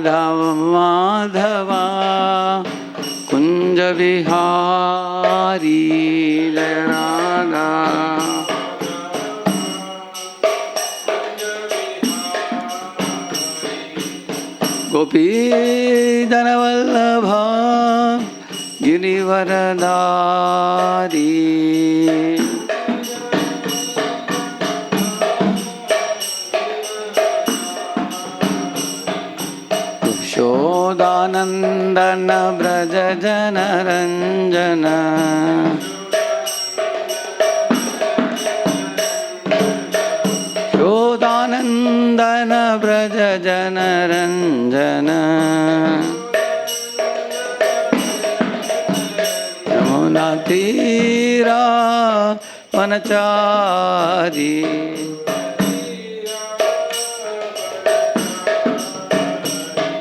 माधवा कुंज विहारी जय राधा। गोपी जनवल्लभा गिरिवरधारी यशोदानंदन ब्रज जन रंजन यशोदानंदन ब्रज जन रंजन यमुना तीरा वनचारी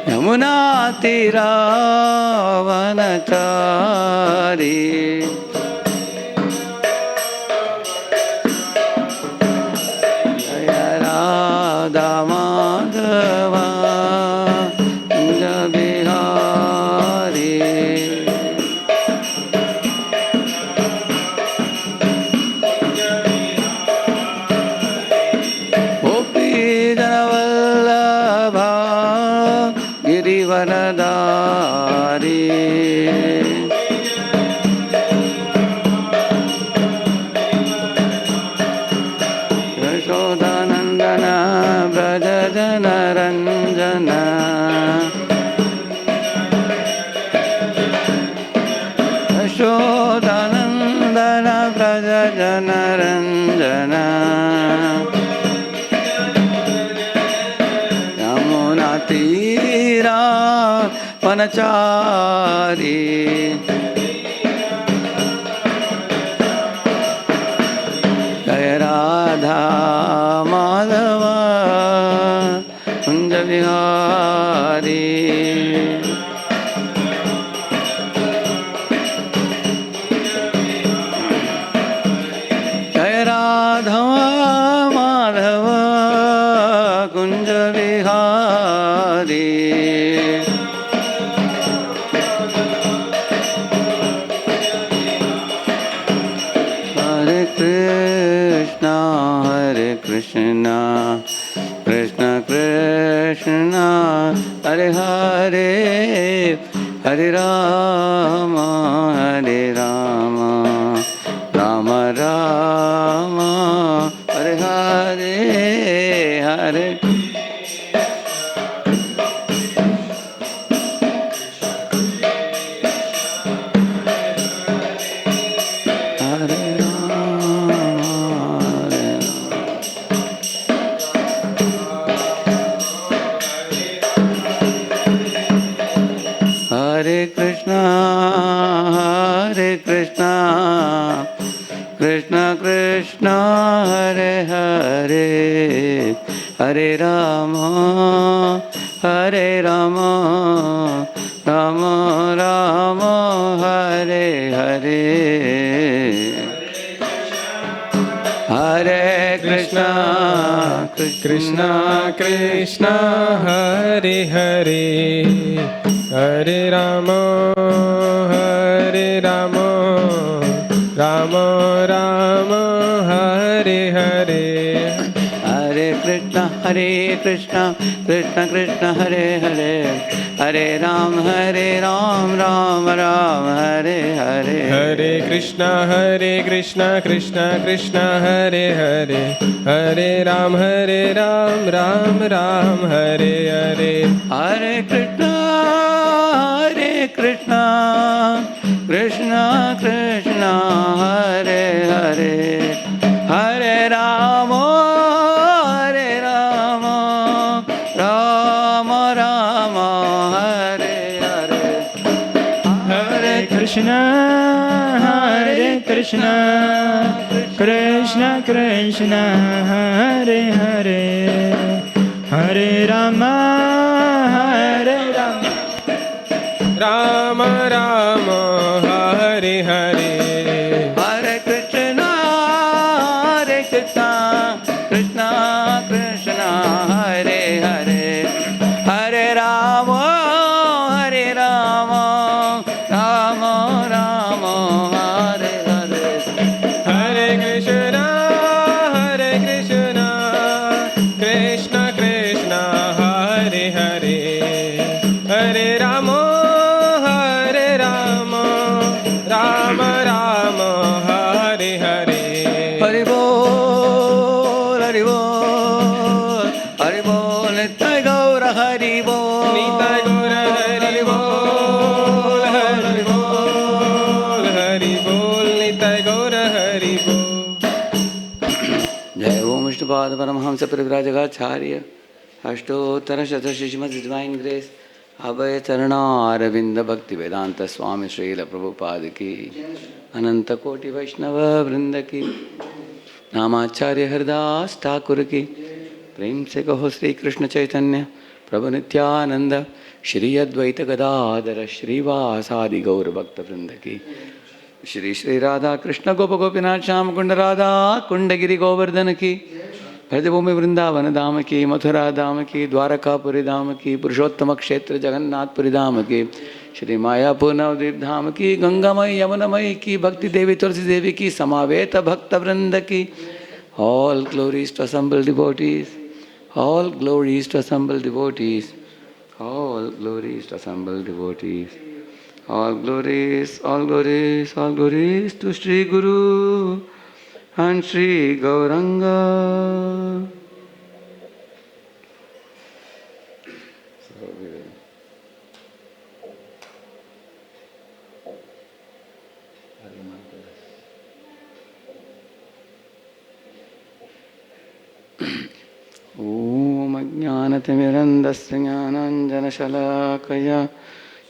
यमुना तीरा वनचारी जय राधा माधवा कुंज बिहारी। गोपी जनवल्लभा गिरिवरधारी यशोदानंदन ब्रज जन रंजन यशोदानंदन ब्रज जन रंजन यमुना तीरा वनचारी जय राधा माधवा कुंज विहारी। जय राधा माधवा कुंज विहारी। हरे Krishna Krishna Krishna Hare Hare Hare Ram Ram Ram Hare Hare Hare Hare Krishna Krishna Krishna Hare Hare Hare Rama Rama Rama Hare Hare Hare Krishna Krishna Krishna Hare Hare Hare Rama Rama Rama Hare Hare Hare Krishna Krishna Krishna Hare Hare Hare Ram Ram Ram Hare Hare Hare Krishna Krishna Krishna Hare Hare Hare Ram Ram Ram Hare Hare Hare Krishna Krishna Krishna Hare Hare Hare Ram Ram Ram Hare Hare Hare Krishna Krishna Krishna Hare Hare Hare Rama Rama Rama Hare Hare Hare Krishna Krishna Krishna Hare Hare Hare Rama नित्य गौर हरि बोल निताय गौर हरि बोल हरि बोल हरि बोल निताय गौर हरि बोल। जय ओम Vishnupad Paramhans परिव्राजकाचार्य अष्टोत्तर शतशिष्मद् divine grace अभय चरणारविंद भक्ति वेदांत स्वामी श्रील प्रभुपाद की अनंत कोटि वैष्णव वृंद की नामाचार्य हरदास ठाकुर की प्रेम से कहो श्री कृष्ण चैतन्य प्रभु नित्यानंद श्री अद्वैत गदाधर श्रीवासादि गौर भक्त वृंद की श्री श्री राधा कृष्ण गोप गोपीनाथ श्याम कुंड राधा कुंड गिरि गोवर्धन की ब्रजभूमि वृंदावन धाम की मथुरा धाम की द्वारकापुरी धाम की पुरुषोत्तम क्षेत्र जगन्नाथपुरी धाम की श्री मायापुर नवद्वीप धाम की गंगामयी यमुनामयी की भक्ति देवी तुलसी देवी की समावेत भक्त वृंद की all glories to assembled devotees all glories to assembled devotees all glories to assembled devotees all glories to Sri Guru and Sri Gauranga. Om Ajnanatimirandasya Jnananjanashalakaya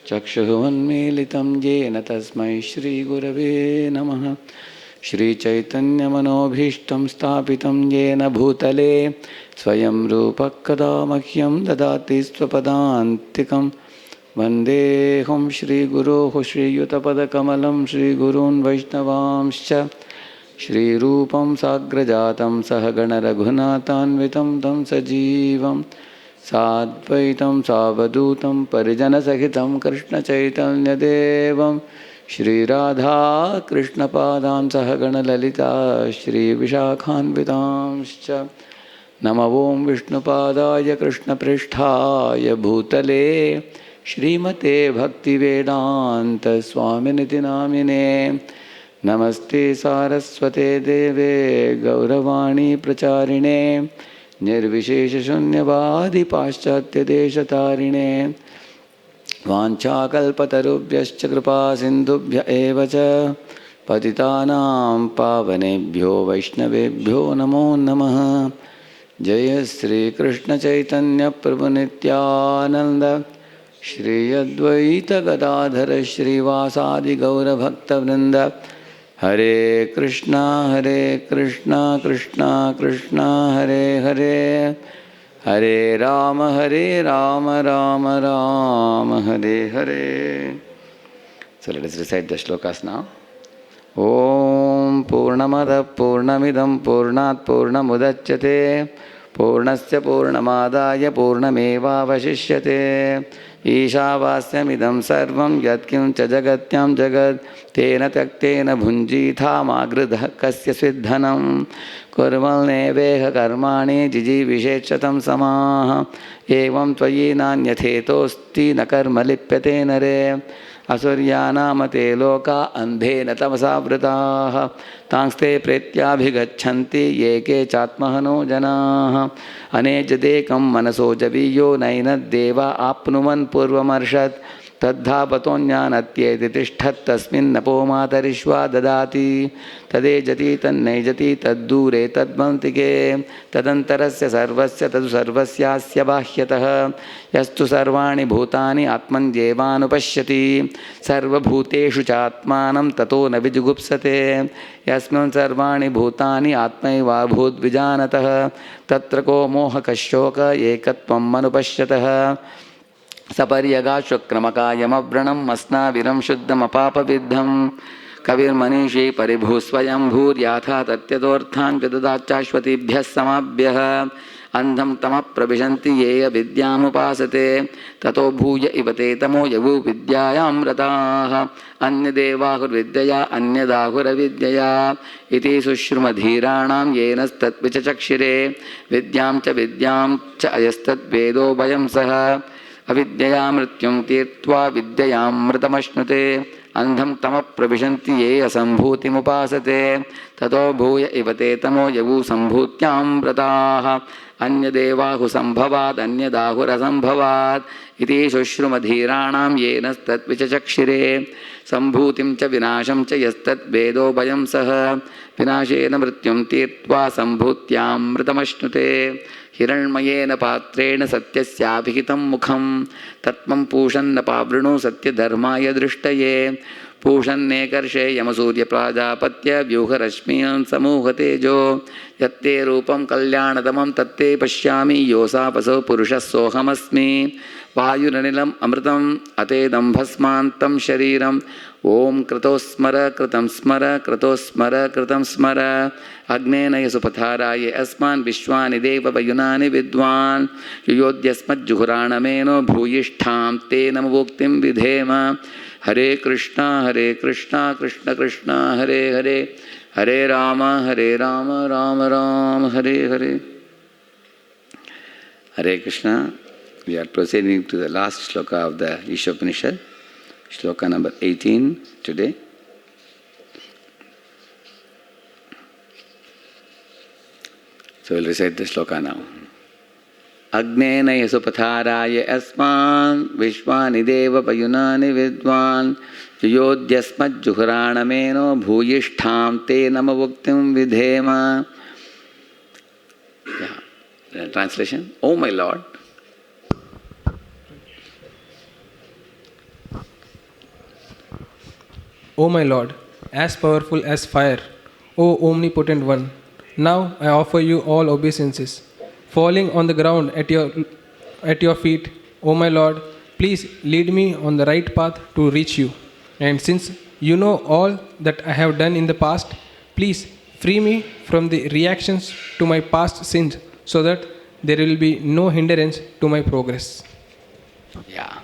चक्षुरुन्मीलितं येन तस्मै श्रीगुरवे नमः। श्रीचैतन्यमनोभीष्टं स्थापितं येन भूतले स्वयं रूपः कदा मह्यं ददाति स्वपदान्तिकं वन्देऽहं श्रीगुरोः श्रीयुतपदकमलं श्रीगुरून् वैष्णवांश्च श्रीरूपं साग्रजातं सहगणरघुनाथान्वितं तं सजीवं साद्वैतं सावधूतं परिजनसहितं कृष्णचैतन्यदेवं श्रीराधा कृष्णपादां सहगणललिता श्रीविशाखान्वितांश्च नमो ॐ विष्णुपादाय कृष्णपृष्ठाय भूतले श्रीमते भक्तिवेदान्तस्वामिनिति नामिने नमस्ते सारस्वते देवे गौरवाणी प्रचारिणे निर्विशेषशून्यवादी पाश्चात्यदेशतारिणे वाञ्छाकल्पतरुभ्यश्च कृपा सिन्धुभ्य एव च पतितानां पावनेभ्यो वैष्णवेभ्यो नमो नमः। जय श्री कृष्ण चैतन्य प्रभु नित्यानंद श्री अद्वैत गदाधर श्रीवासादि गौरभक्तवृंद हरे Krishna Krishna Krishna Hare Hare Hare Ram Ram Ram Hare Hare. So let us recite the shlokas now. Om Purnamada Purnamidam Purnat Purnamudachyate Purnasya Purnamadaya Purnameva Vashishyate Ishavasya sarvam yatkim cha jagatyam jagad tena taktena bhunjitha magridha kasya siddhanam kurvalneveha karmani jiji vishechatam samaha evam tvayi nanyatetosti na karma lipyate nare असुर्यानामते लोका अंधेन तमसा वृताः तांस्ते प्रेत्याभिगच्छन्ति ये के चात्महनो जनाः अनेजदेकं मनसो जवीयो नैनद्देवा आप्नुवन् पूर्वमर्षत् तद्धापतोऽन्यानत्येति तिष्ठत् तस्मिन्नपो मातरिश्वा ददाति तदेजति तन्नैजति तद्दूरे तद्मन्तिके तदन्तरस्य सर्वस्य तदु सर्वस्यास्य बाह्यतः यस्तु सर्वाणि भूतानि आत्मन्येवानुपश्यति सर्वभूतेषु चात्मानं ततो न विजुगुप्सते यस्मिन् सर्वाणि भूतानि आत्मैवाभूद्विजानतः तत्र को मोहकशोक एकत्वं मनुपश्यतः सपर्यगा शुक्रमकायमव्रणं मस्नाविरं शुद्धमपापविद्धं कविर्मनीषी परिभूस्वयंभूर्याथा तत्यतोऽर्थान् विददाच्चाश्वतीभ्यः समाभ्यः अंधं तमः प्रविशन्ति ये अविद्यामुपासते ततो भूय इव ते तमो यवु विद्यायां रताः अन्यदेवाहुर्विद्यया अन्यदाहुरविद्यया इति सुश्रुमधीराणां येनस्तद्विचचक्षिरे विद्यां च अयस्तद्वेदो वयं सः अविद्यया मृत्युं तीर्त्वा विद्ययामृतमश्नुते अंधं तमः प्रविशन्ति ये असम्भूतिमुपासते ततो भूय इव ते तमो यवु सम्भूत्यां व्रताः अन्यदेवाहु संभवात् अन्यदाहुरसंभवात् इति शुश्रुमधीराणां येन तद्विचचक्षिरे सम्भूतिं च विनाशं च यस्तद्वेदो भयं सः विनाशेन मृत्युं तीर्त्वा सम्भूत्यामृतमश्नुते हिरण्मयेन पात्रेण सत्यस्याभिहितं मुखं तत्त्वं पूषन्न पावृणु सत्यधर्माय दृष्टये पूषन्नेकर्षे यमसूर्यप्राजापत्य व्यूहरश्मीन् समूहतेजो यत्ते रूपं कल्याणतमं तत्ते पश्यामि योऽसापसो पुरुषः सोऽहमस्मि वायुरनिलम् अमृतम् अतेदं भस्मान्तं शरीरम् ॐ कृतोस्मर कृतं स्मर कृतोस्मर कृतं स्मर अग्नेन सुपथाराय अस्मान् विश्वानि देववयुनानि विद्वान् युयोध्यस्मज्जुहुराणमेनो भूयिष्ठां ते नमवोक्तिं विधेम हरे Krishna Krishna Krishna Hare Hare Hare Ram Ram Ram Hare Hare. Hare Krishna. We are proceeding to the last shloka of the Ishopanishad, shloka number 18 today. So we'll recite the shloka now. Agnena yasupatharaya asman vishwani deva payunani vidwan yuyodyasmat juhuranameno bhuyishtham te namavuktim vidhema. Yeah. Translation. O my Lord, O my Lord, as powerful as fire, O omnipotent one, now I offer you all obeisances. Falling on the ground at your feet, O my Lord, please lead me on the right path to reach you. And since you know all that I have done in the past, please free me from the reactions to my past sins so that there will be no hindrance to my progress. yeah.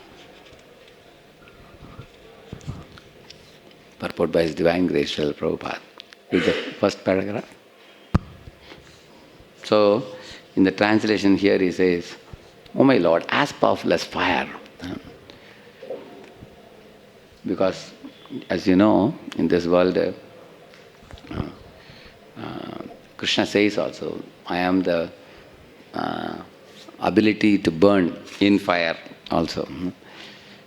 Purport by His Divine Grace, Srila Prabhupada. Read the first paragraph. So, in the translation here he says, O my Lord, as powerful as fire. Because, as you know, in this world, Krishna says also, I am the ability to burn in fire also.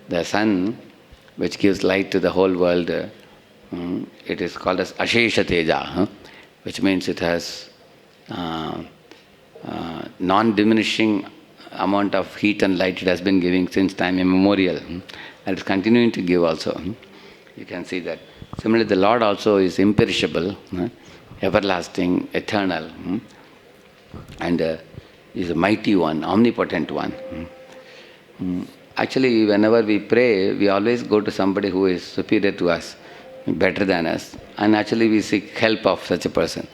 The sun, which gives light to the whole world, it is called as Ashesha Teja, which means it has non-diminishing amount of heat and light it has been giving since time immemorial. And it's continuing to give also. You can see that. Similarly, the Lord also is imperishable, everlasting, eternal, and is a mighty one, omnipotent one. Actually, whenever we pray, we always go to somebody who is superior to us, better than us, and actually we seek help of such a person.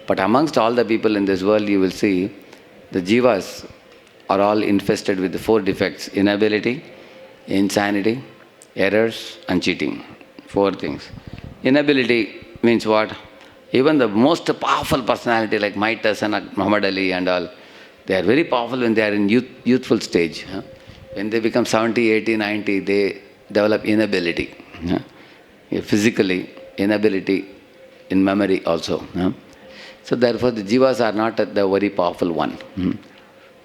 But amongst all the people in this world, you will see the jivas are all infested with the 4 defects: inability, insanity, errors, and cheating. 4 things. Inability means what? Even the most powerful personality like Midas and Muhammad Ali and all, they are very powerful when they are in youthful stage. When they become 70, 80, 90, they develop inability. Physically, inability in memory also. So therefore the jivas are not the very powerful one.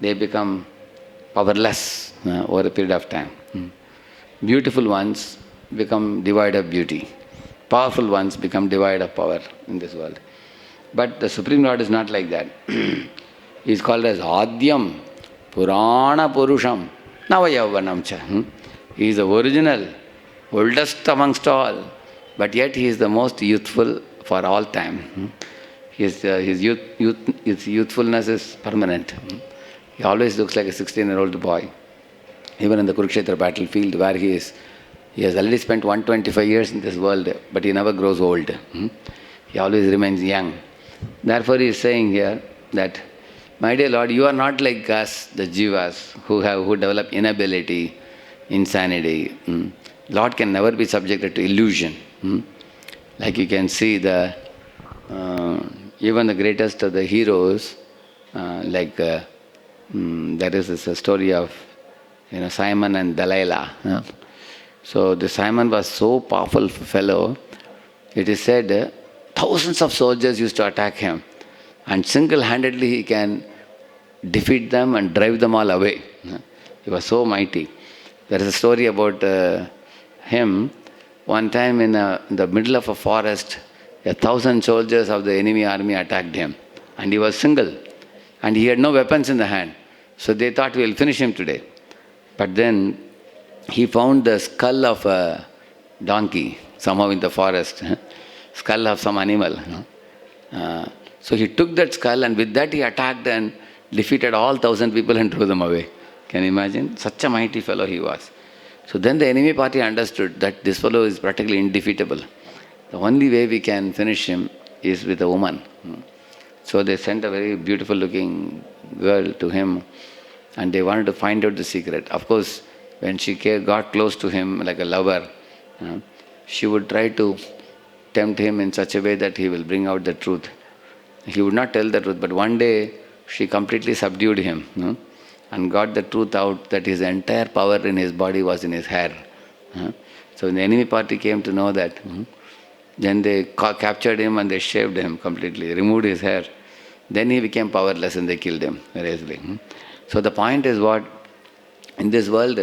They become powerless over a period of time. Beautiful ones become devoid of beauty. Powerful ones become devoid of power in this world. But the Supreme Lord is not like that. He is called as Adyam Purana Purusham Navayavanam cha. He is the original, oldest amongst all, but yet he is the most youthful for all time. His youthfulness is permanent. He always looks like a 16-year-old boy. Even in the Kurukshetra battlefield where he is, he has already spent 125 years in this world, but he never grows old. He always remains young. Therefore he is saying here that, my dear Lord, you are not like us, the jivas, who develop inability, insanity. Lord can never be subjected to illusion. Like you can see even the greatest of the heroes, there is this story of Simon and Delilah. So the Simon was so powerful fellow, it is said thousands of soldiers used to attack him, and single-handedly he can defeat them and drive them all away. He was so mighty. There is a story about him. One time in the middle of a forest, 1,000 soldiers of the enemy army attacked him. And he was single. And he had no weapons in the hand. So they thought, we'll finish him today. But then he found the skull of a donkey somehow in the forest. Skull of some animal. So he took that skull, and with that he attacked and defeated all 1,000 people and threw them away. Can you imagine? Such a mighty fellow he was. So then the enemy party understood that this fellow is practically undefeatable. The only way we can finish him is with a woman. So they sent a very beautiful looking girl to him, and they wanted to find out the secret. Of course, when she got close to him like a lover, she would try to tempt him in such a way that he will bring out the truth. He would not tell the truth, but one day she completely subdued him and got the truth out that his entire power in his body was in his hair. So when the enemy party came to know that, then they captured him and they shaved him completely, removed his hair. Then he became powerless and they killed him very easily. So the point is what? In this world,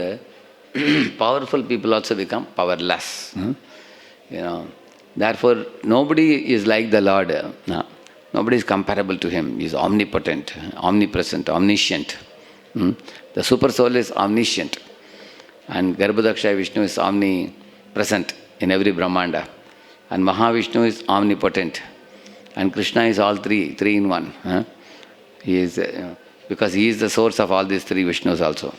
powerful people also become powerless. Therefore, nobody is like the Lord. Nobody is comparable to Him. He is omnipotent, omnipresent, omniscient. The super soul is omniscient. And Garbhodakshaya Vishnu is omnipresent in every Brahmanda. And Mahavishnu is omnipotent. And Krishna is all three in one. He is, because he is the source of all these three Vishnus also.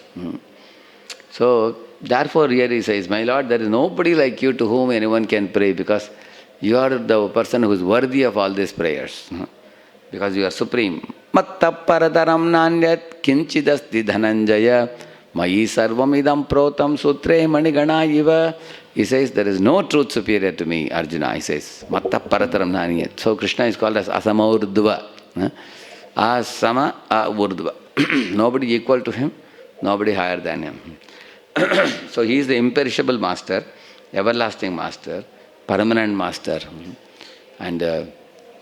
So, therefore here he says, my Lord, there is nobody like you to whom anyone can pray, because you are the person who is worthy of all these prayers. Because you are supreme. Matta paradaram nanyat kinchidasti dhananjaya mayi sarvam idam protam sutre manigana iva. He says, there is no truth superior to me, Arjuna. He says, Matta paradaram nanyat. So Krishna is called as Asama Urdhva. Asama Urdhva. Nobody equal to him, nobody higher than him. So he is the imperishable master, everlasting master, permanent master, and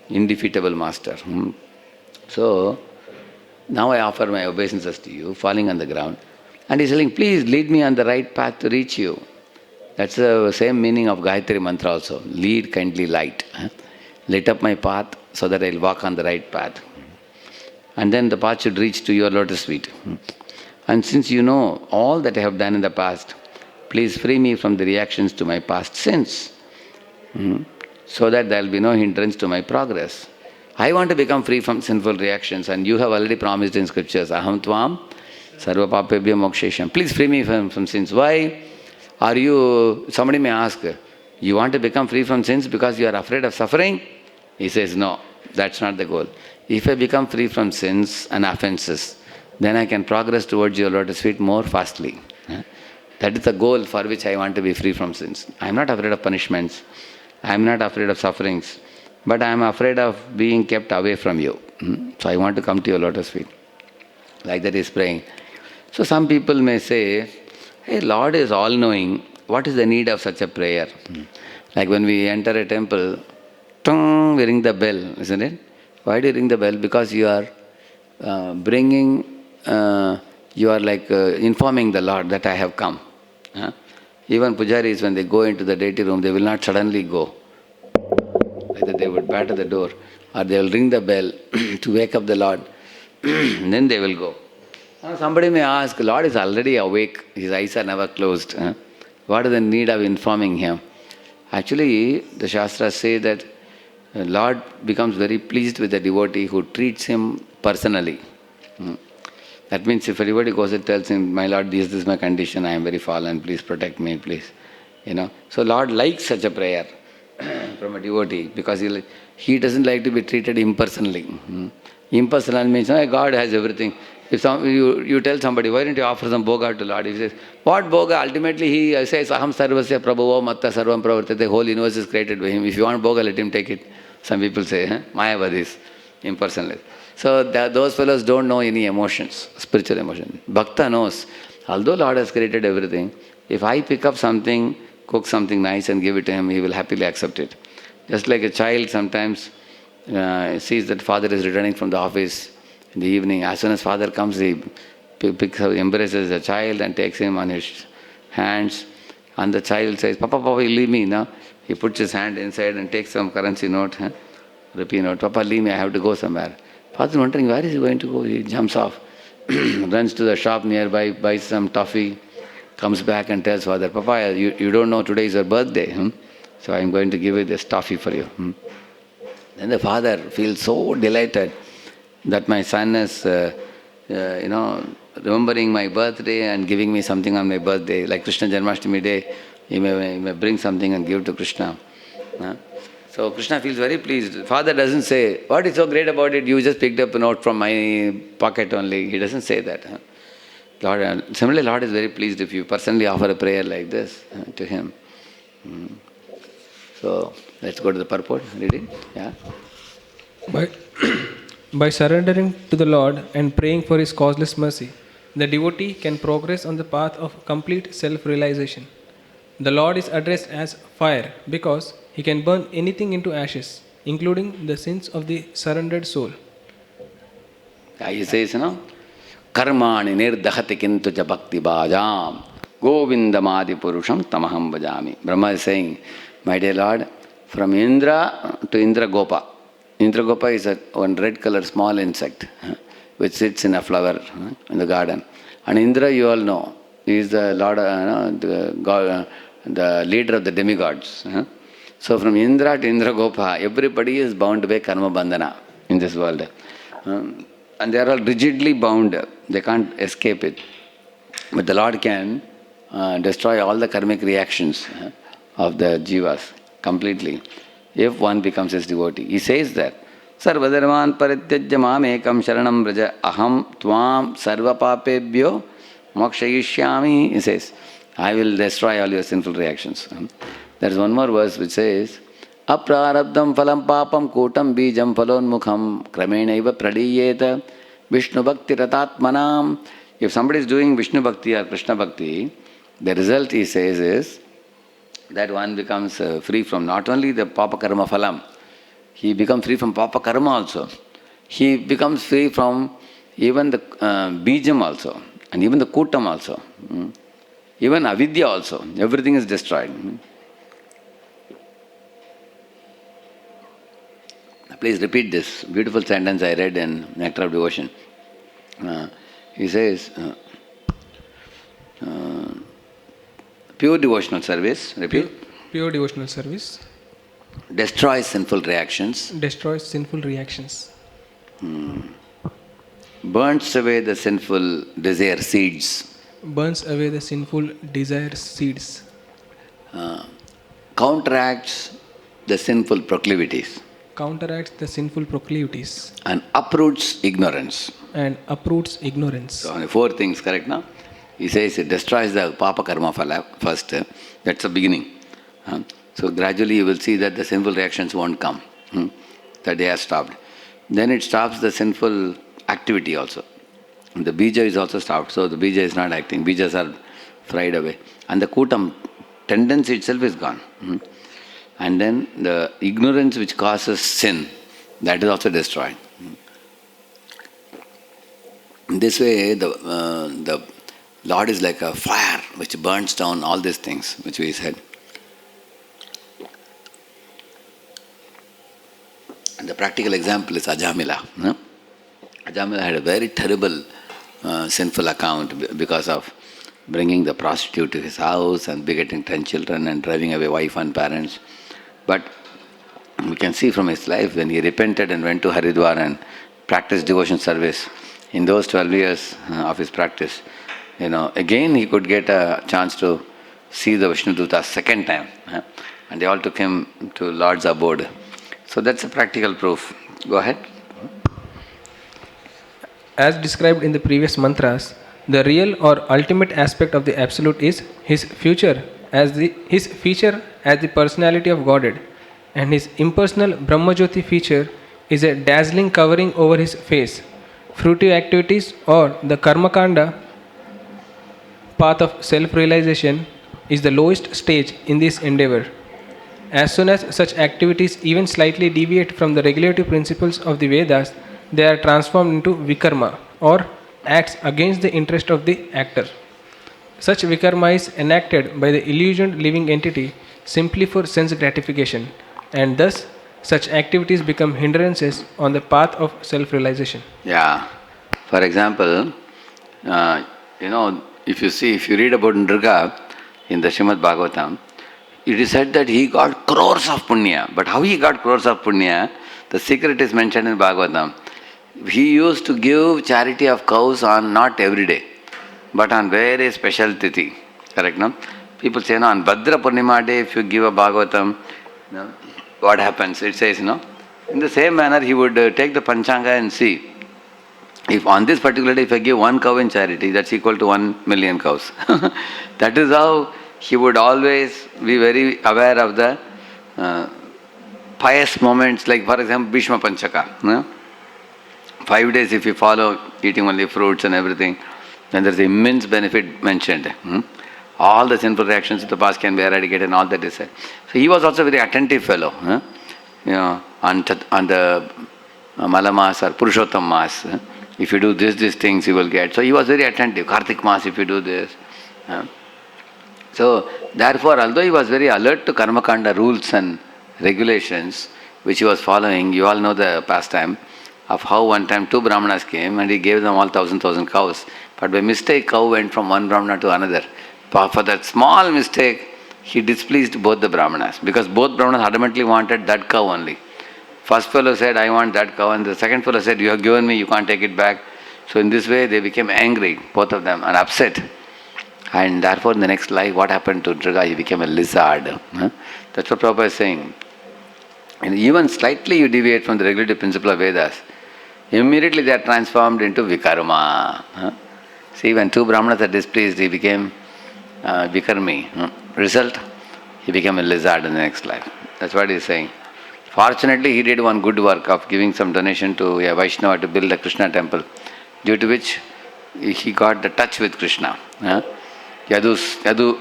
indefeatable master. So now I offer my obeisances to you, falling on the ground. And he's saying, please lead me on the right path to reach you. That's the same meaning of Gayatri Mantra also. Lead, kindly light. Light up my path so that I'll walk on the right path. And then the path should reach to your lotus feet. And since you know all that I have done in the past, please free me from the reactions to my past sins, so that there will be no hindrance to my progress. I want to become free from sinful reactions, and you have already promised in scriptures, Aham Tvam Sarva Papebhyo Mokshesham. Please free me from sins. Why? Somebody may ask, you want to become free from sins because you are afraid of suffering? He says, no, that's not the goal. If I become free from sins and offenses, then I can progress towards your lotus feet more fastly. That is the goal for which I want to be free from sins. I am not afraid of punishments. I am not afraid of sufferings. But I am afraid of being kept away from you. So I want to come to your lotus feet. Like that he is praying. So some people may say, hey, Lord is all-knowing. What is the need of such a prayer? Like when we enter a temple, we ring the bell, isn't it? Why do you ring the bell? Because you are informing the Lord that I have come. Even pujaris, when they go into the deity room, they will not suddenly go. Either they would batter the door, or they will ring the bell to wake up the Lord, and then they will go. Now somebody may ask, Lord is already awake, his eyes are never closed. What is the need of informing him? Actually, the Shastras say that the Lord becomes very pleased with the devotee who treats him personally. That means if everybody goes and tells him, my Lord, this is my condition, I am very fallen, please protect me, please. So Lord likes such a prayer from a devotee, because he doesn't like to be treated impersonally. Impersonal means, God has everything. If you tell somebody, why don't you offer some bhoga to Lord? He says, what bhoga? Ultimately he says, Aham sarvasya prabhavo matta sarvam pravartate. The whole universe is created by him. If you want bhoga, let him take it. Some people say, Mayavadis, impersonal. So those fellows don't know any emotions, spiritual emotion. Bhakta knows, although Lord has created everything, if I pick up something, cook something nice and give it to him, he will happily accept it. Just like a child sometimes sees that father is returning from the office In the evening, as soon as father comes, he picks up, embraces the child and takes him on his hands. And the child says, Papa, Papa, you leave me now. He puts his hand inside and takes some currency note, rupee note. Papa, leave me, I have to go somewhere. Father is wondering, where is he going to go? He jumps off, runs to the shop nearby, buys some toffee, comes back and tells father, Papa, you don't know today is your birthday. So I'm going to give you this toffee for you. Then the father feels so delighted that my son is, remembering my birthday and giving me something on my birthday. Like Krishna Janmashtami day, he may bring something and give to Krishna. So Krishna feels very pleased. Father doesn't say, what is so great about it? You just picked up a note from my pocket only. He doesn't say that. Lord, similarly, Lord is very pleased if you personally offer a prayer like this to Him. So let's go to the purport. Reading. Yeah. By surrendering to the Lord and praying for His causeless mercy, the devotee can progress on the path of complete self-realization. The Lord is addressed as fire because He can burn anything into ashes, including the sins of the surrendered soul. He says, Karmani nirdahati kintu cha bhakti bhajam govindamadi purusham tamaham bhajami. Brahma is saying, my dear Lord, from Indra to Indra Gopa. Indra Gopa is one red color small insect which sits in a flower in the garden. And Indra, you all know, he is the Lord, the leader of the demigods. So from Indra to Indra Gopa, everybody is bound by karma bandhana in this world. And they are all rigidly bound. They can't escape it. But the Lord can destroy all the karmic reactions of the jivas completely if one becomes his devotee. He says that, Sarvadharman parityajya mam ekam sharanam braja aham tvam sarva papebhyo mokshayishyami. He says, I will destroy all your sinful reactions. There is one more verse which says, Aprarabdam phalam papam kotam bijam phalonmukham kramenaiva pradiyeta Vishnu bhakti ratatmanam. If somebody is doing Vishnu bhakti or Krishna bhakti, the result, he says, is that one becomes free from not only the papa karma phalam, he becomes free from papa karma also. He becomes free from even the bijam also, and even the kutam also, even avidya also. Everything is destroyed. Please repeat this beautiful sentence I read in Nectar of Devotion. He says, pure devotional service, repeat. Pure devotional service Destroys sinful reactions. destroys sinful reactions. Burns away the sinful desire seeds. Burns away the sinful desire seeds. Counteracts the sinful proclivities. Counteracts the sinful proclivities. And uproots ignorance. And uproots ignorance. So only four things, correct now? He says it destroys the papa karma phala first. That's the beginning. So gradually you will see that the sinful reactions won't come. That they are stopped. Then it stops the sinful activity also. And the bija is also stopped. So the bija is not acting. Bijas are fried away. And the kutam tendency itself is gone. And then the ignorance which causes sin, that is also destroyed. In this way, the Lord is like a fire which burns down all these things which we said. And the practical example is Ajamila. Ajamila had a very terrible sinful account because of bringing the prostitute to his house and begetting 10 children and driving away wife and parents. But we can see from his life when he repented and went to Haridwar and practiced devotion service, in those 12 years of his practice, again he could get a chance to see the Vishnu Dutas second time. And they all took him to Lord's abode. So that's a practical proof. Go ahead. As described in the previous mantras, the real or ultimate aspect of the Absolute is his feature as the personality of Godhead, and his impersonal Brahmajyoti feature is a dazzling covering over his face. Fruitive activities or the Karmakanda path of self-realization is the lowest stage in this endeavor. As soon as such activities even slightly deviate from the regulative principles of the Vedas, they are transformed into vikarma or acts against the interest of the actor. Such vikarma is enacted by the illusioned living entity simply for sense gratification, and thus such activities become hindrances on the path of self realization. Yeah. For example, if you read about Nrga in the Srimad Bhagavatam, it is said that he got crores of punya. But how he got crores of punya, the secret is mentioned in Bhagavatam. He used to give charity of cows on not every day, but on very special tithi. Correct, no? People say, no, on Bhadra Purnima day, if you give a Bhagavatam, what happens? It says, in the same manner, he would take the Panchanga and see. If on this particular day, if I give one cow in charity, that's equal to 1 million cows. That is how he would always be very aware of the pious moments, like for example, Bhishma Panchaka. 5 days if you follow eating only fruits and everything, then there's immense benefit mentioned. All the sinful reactions of the past can be eradicated and all that is said. So he was also a very attentive fellow. On the Mala Mas or Purushottam Mas, if you do these things you will get. So he was very attentive. Kartik Mas, if you do this. So therefore, although he was very alert to Karmakanda rules and regulations, which he was following, you all know the pastime of how one time 2 Brahmanas came and he gave them all 1,000 cows. But by mistake, cow went from one Brahmana to another. For that small mistake, he displeased both the Brahmanas, because both Brahmanas adamantly wanted that cow only. First fellow said, I want that cow, and the second fellow said, you have given me, you can't take it back. So in this way, they became angry, both of them, and upset. And therefore, in the next life, what happened to Nrga? He became a lizard. That's what Prabhupada is saying. And even slightly you deviate from the regulative principle of Vedas, immediately they are transformed into vikarma. See, when 2 Brahmanas are displeased, he became vikarmi. Result, he became a lizard in the next life. That's what he is saying. Fortunately, he did one good work of giving some donation to a Vaishnava to build a Krishna temple, due to which he got the touch with Krishna. Yadu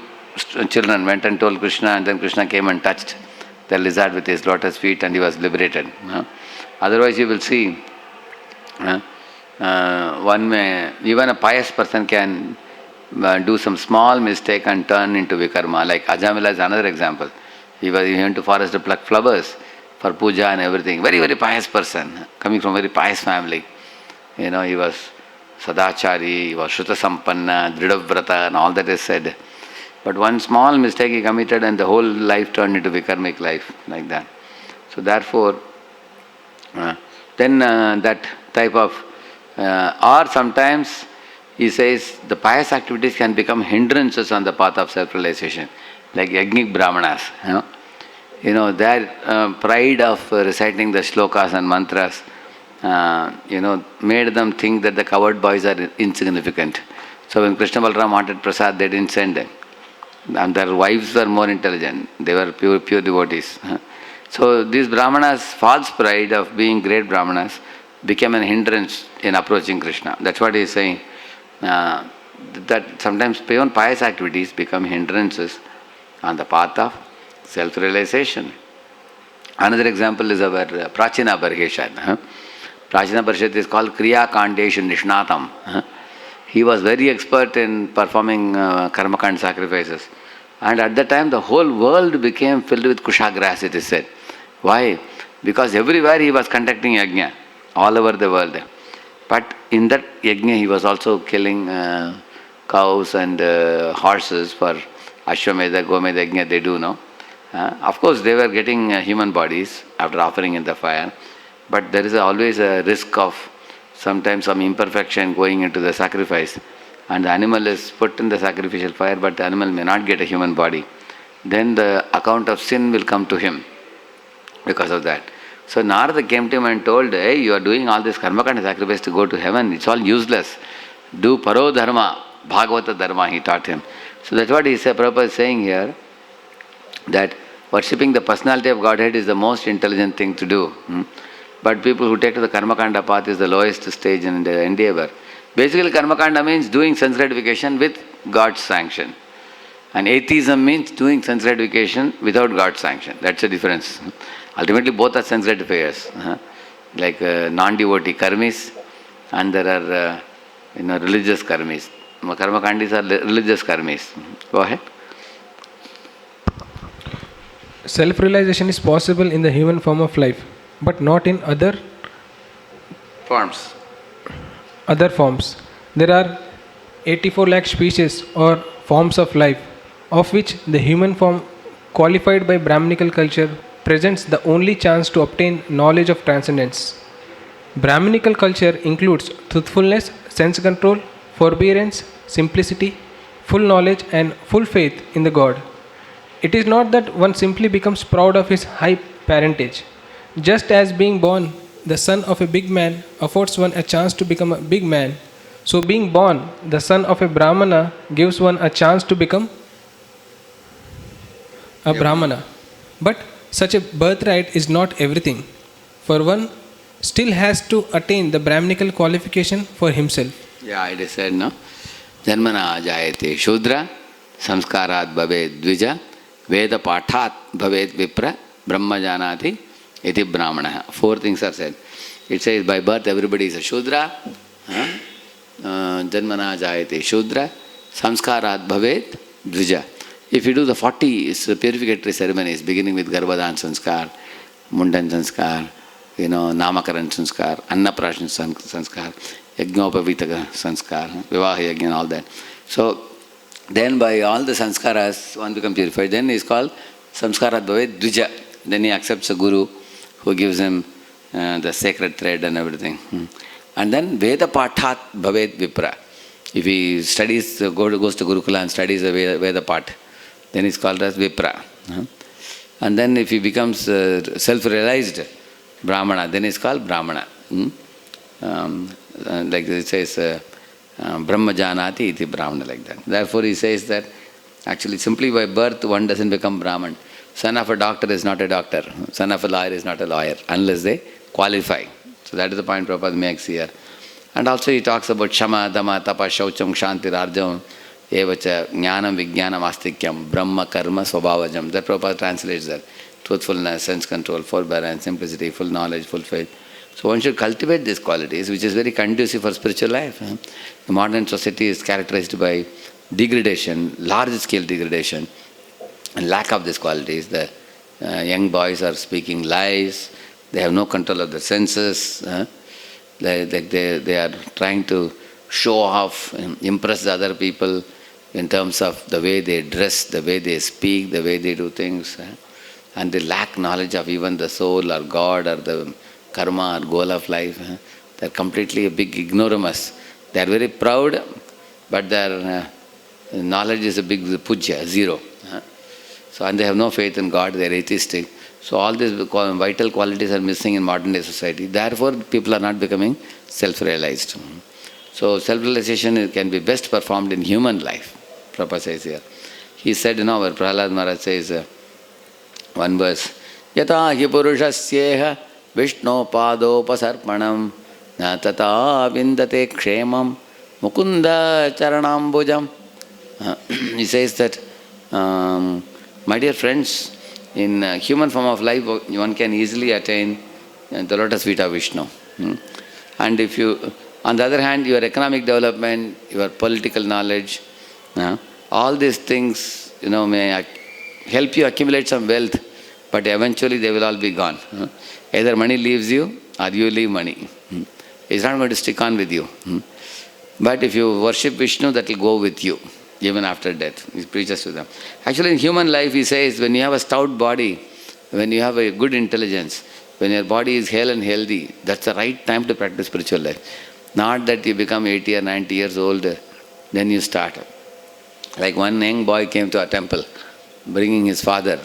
children went and told Krishna, and then Krishna came and touched the lizard with his lotus feet and he was liberated. Otherwise you will see, even a pious person can do some small mistake and turn into vikarma. Like Ajamila is another example. He went to forest to pluck flowers for puja and everything. Very, very pious person, coming from a very pious family. He was Sadachari, he was Shruta Sampanna, Dridhavrata, and all that is said. But one small mistake he committed and the whole life turned into vikarmic life, like that. So therefore, then that type of, or sometimes he says the pious activities can become hindrances on the path of self-realization, like Yajnik Brahmanas. Their pride of reciting the shlokas and mantras, made them think that the cowherd boys are insignificant. So when Krishna Balram wanted prasad, they didn't send them. And their wives were more intelligent. They were pure devotees. So these Brahmanas' false pride of being great Brahmanas became an hindrance in approaching Krishna. That's what he is saying. That sometimes even pious activities become hindrances on the path of self-realization. Another example is our Prachina Parishad. Prachina Parishad is called Kriya Kandeshu Nishnatam. He was very expert in performing karmakand sacrifices. And at that time, the whole world became filled with kushagrass, it is said. Why? Because everywhere he was conducting yajna, all over the world. But in that yajna, he was also killing cows and horses for Ashwamedha, Gomedha yajna, they do know. Of course, they were getting human bodies after offering in the fire. But there is always a risk of sometimes some imperfection going into the sacrifice, and the animal is put in the sacrificial fire, but the animal may not get a human body. Then the account of sin will come to him because of that. So Narada came to him and told, hey, you are doing all this karmakanda sacrifice to go to heaven, it's all useless. Do paro dharma, bhagavata dharma, he taught him. So that's what Prabhupada is saying here, that worshipping the personality of Godhead is the most intelligent thing to do. But people who take to the Karmakanda path is the lowest stage in the endeavor. Basically, Karmakanda means doing sense gratification with God's sanction. And atheism means doing sense gratification without God's sanction. That's the difference. Ultimately, both are sense gratifiers. like non-devotee karmis, and there are religious karmis. Karma kandis are religious karmis. Go ahead. Self-realization is possible in the human form of life, but not in other Forms. forms. There are 84 lakh species or forms of life, of which the human form, qualified by Brahminical culture, presents the only chance to obtain knowledge of transcendence. Brahminical culture includes truthfulness, sense control, forbearance, simplicity, full knowledge, and full faith in the God. It is not that one simply becomes proud of his high parentage. Just as being born the son of a big man affords one a chance to become a big man, so being born the son of a Brahmana gives one a chance to become a Brahmana. But such a birthright is not everything, for one still has to attain the Brahminical qualification for himself. Yeah, it is said, no? Janmana jayate Shudra, samskarat bhavet dvija, Veda pathat bhavet vipra, Brahma janati iti brahmana. 4 things are said. It says by birth everybody is a Shudra, Janmana jayate Shudra, samskarat bhavet dvija. If you do the 40 purificatory ceremonies, beginning with Garbhadan sanskar, Mundan sanskar, Namakaran sanskar, Annaprashan sanskar, Yajnopavita sanskar, Vivaha yajna and all that. So, then by all the sanskaras, one becomes purified. Then he is called samskarat bhavet dvija. Then he accepts a guru who gives him the sacred thread and everything. And then Veda pathat bhavet vipra. If he studies, goes to Gurukula and studies the Veda part, then he is called as Vipra. And then if he becomes self-realized Brahmana, then he is called Brahmana. Like it says, Brahma janati iti Brahmana, like that. Therefore he says that actually simply by birth one doesn't become Brahman. Son of a doctor is not a doctor. Son of a lawyer is not a lawyer unless they qualify. So that is the point Prabhupada makes here. And also he talks about Shama, Dama, Tapa, Shaucham, Shanti, Rajam, Evacha, Jnanam, Vijnanam, Astikyam, Brahma, Karma, Svabhavajam. That Prabhupada translates that. Truthfulness, sense control, forbearance, simplicity, full knowledge, full faith. So one should cultivate these qualities, which is very conducive for spiritual life. The modern society is characterized by degradation, large-scale degradation, and lack of these qualities. The young boys are speaking lies, they have no control of their senses, they are trying to show off, impress the other people in terms of the way they dress, the way they speak, the way they do things. And they lack knowledge of even the soul or God or the karma or goal of life. They are completely a big ignoramus. They are very proud, but their knowledge is a big puja, zero. So, and they have no faith in God, they are atheistic. So all these vital qualities are missing in modern day society. Therefore, people are not becoming self-realized. So self-realization can be best performed in human life, Prabhupada says here. He said, where Prahlad Maharaj says, one verse, Yata hi purushasyeha Vishno padopasarpanam na tata vindate kshemam mukunda charanambujam. He says that, my dear friends, in human form of life, one can easily attain the lotus feet of Vishnu. And if you, on the other hand, your economic development, your political knowledge, all these things, may help you accumulate some wealth, but eventually they will all be gone. Either money leaves you or you leave money. It's not going to stick on with you. But if you worship Vishnu, that will go with you, even after death. He preaches to them. Actually, in human life, he says, when you have a stout body, when you have a good intelligence, when your body is hale and healthy, that's the right time to practice spiritual life. Not that you become 80 or 90 years old, then you start. Like one young boy came to a temple, bringing his father.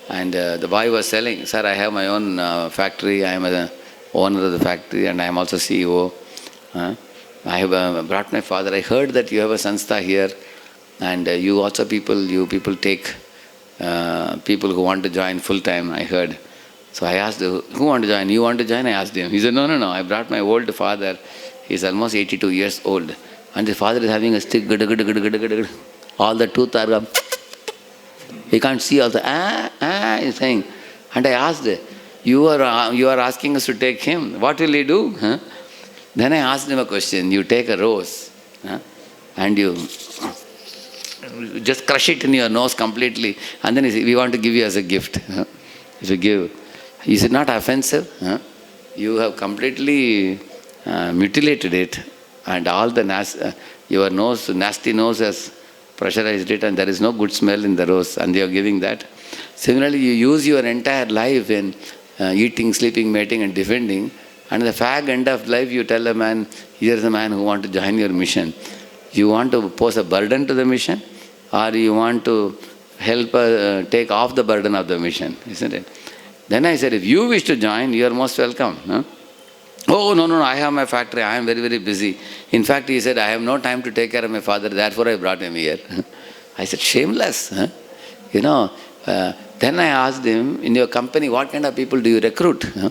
And the boy was telling, sir, I have my own factory, I am the owner of the factory and I am also CEO. I have brought my father. I heard that you have a sanstha here and you also people take people who want to join full time, I heard. So I asked, who want to join? You want to join? I asked him. He said, no, I brought my old father. He's almost 82 years old. And his father is having a stick, all the tooth are gone. He can't see also, he's saying. And I asked, You are asking us to take him. What will he do? Huh? Then I asked him a question. You take a rose, huh? And you just crush it in your nose completely, and then he said, we want to give you as a gift. Huh? If you give, is it not offensive? Huh? You have completely mutilated it, and all the your nose, nasty nose has pressurized it, and there is no good smell in the rose, and you are giving that. Similarly, you use your entire life in eating, sleeping, mating, and defending, and at the fag end of life, you tell a man, here is a man who wants to join your mission. You want to pose a burden to the mission, or you want to help take off the burden of the mission, isn't it? Then I said, if you wish to join, you are most welcome. Huh? Oh, no, I have my factory, I am very, very busy. In fact, he said, I have no time to take care of my father, therefore I brought him here. I said, shameless. Huh? Then I asked him, in your company, what kind of people do you recruit? Huh?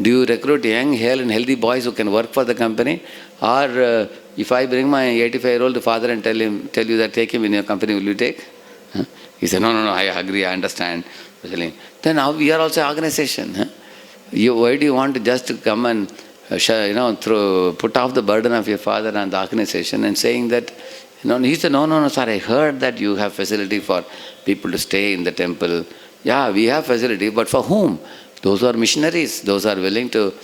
Do you recruit young, hale and healthy boys who can work for the company? Or if I bring my 85-year-old father and tell you that take him in your company, will you take? Huh? He said, no, I agree, I understand. Then now we are also an organization. Huh? Why do you want to just come and put off the burden of your father and the organization and saying that, he said, no, sir, I heard that you have facility for people to stay in the temple. Yeah, we have facility, but for whom? Those who are missionaries, those who are willing to,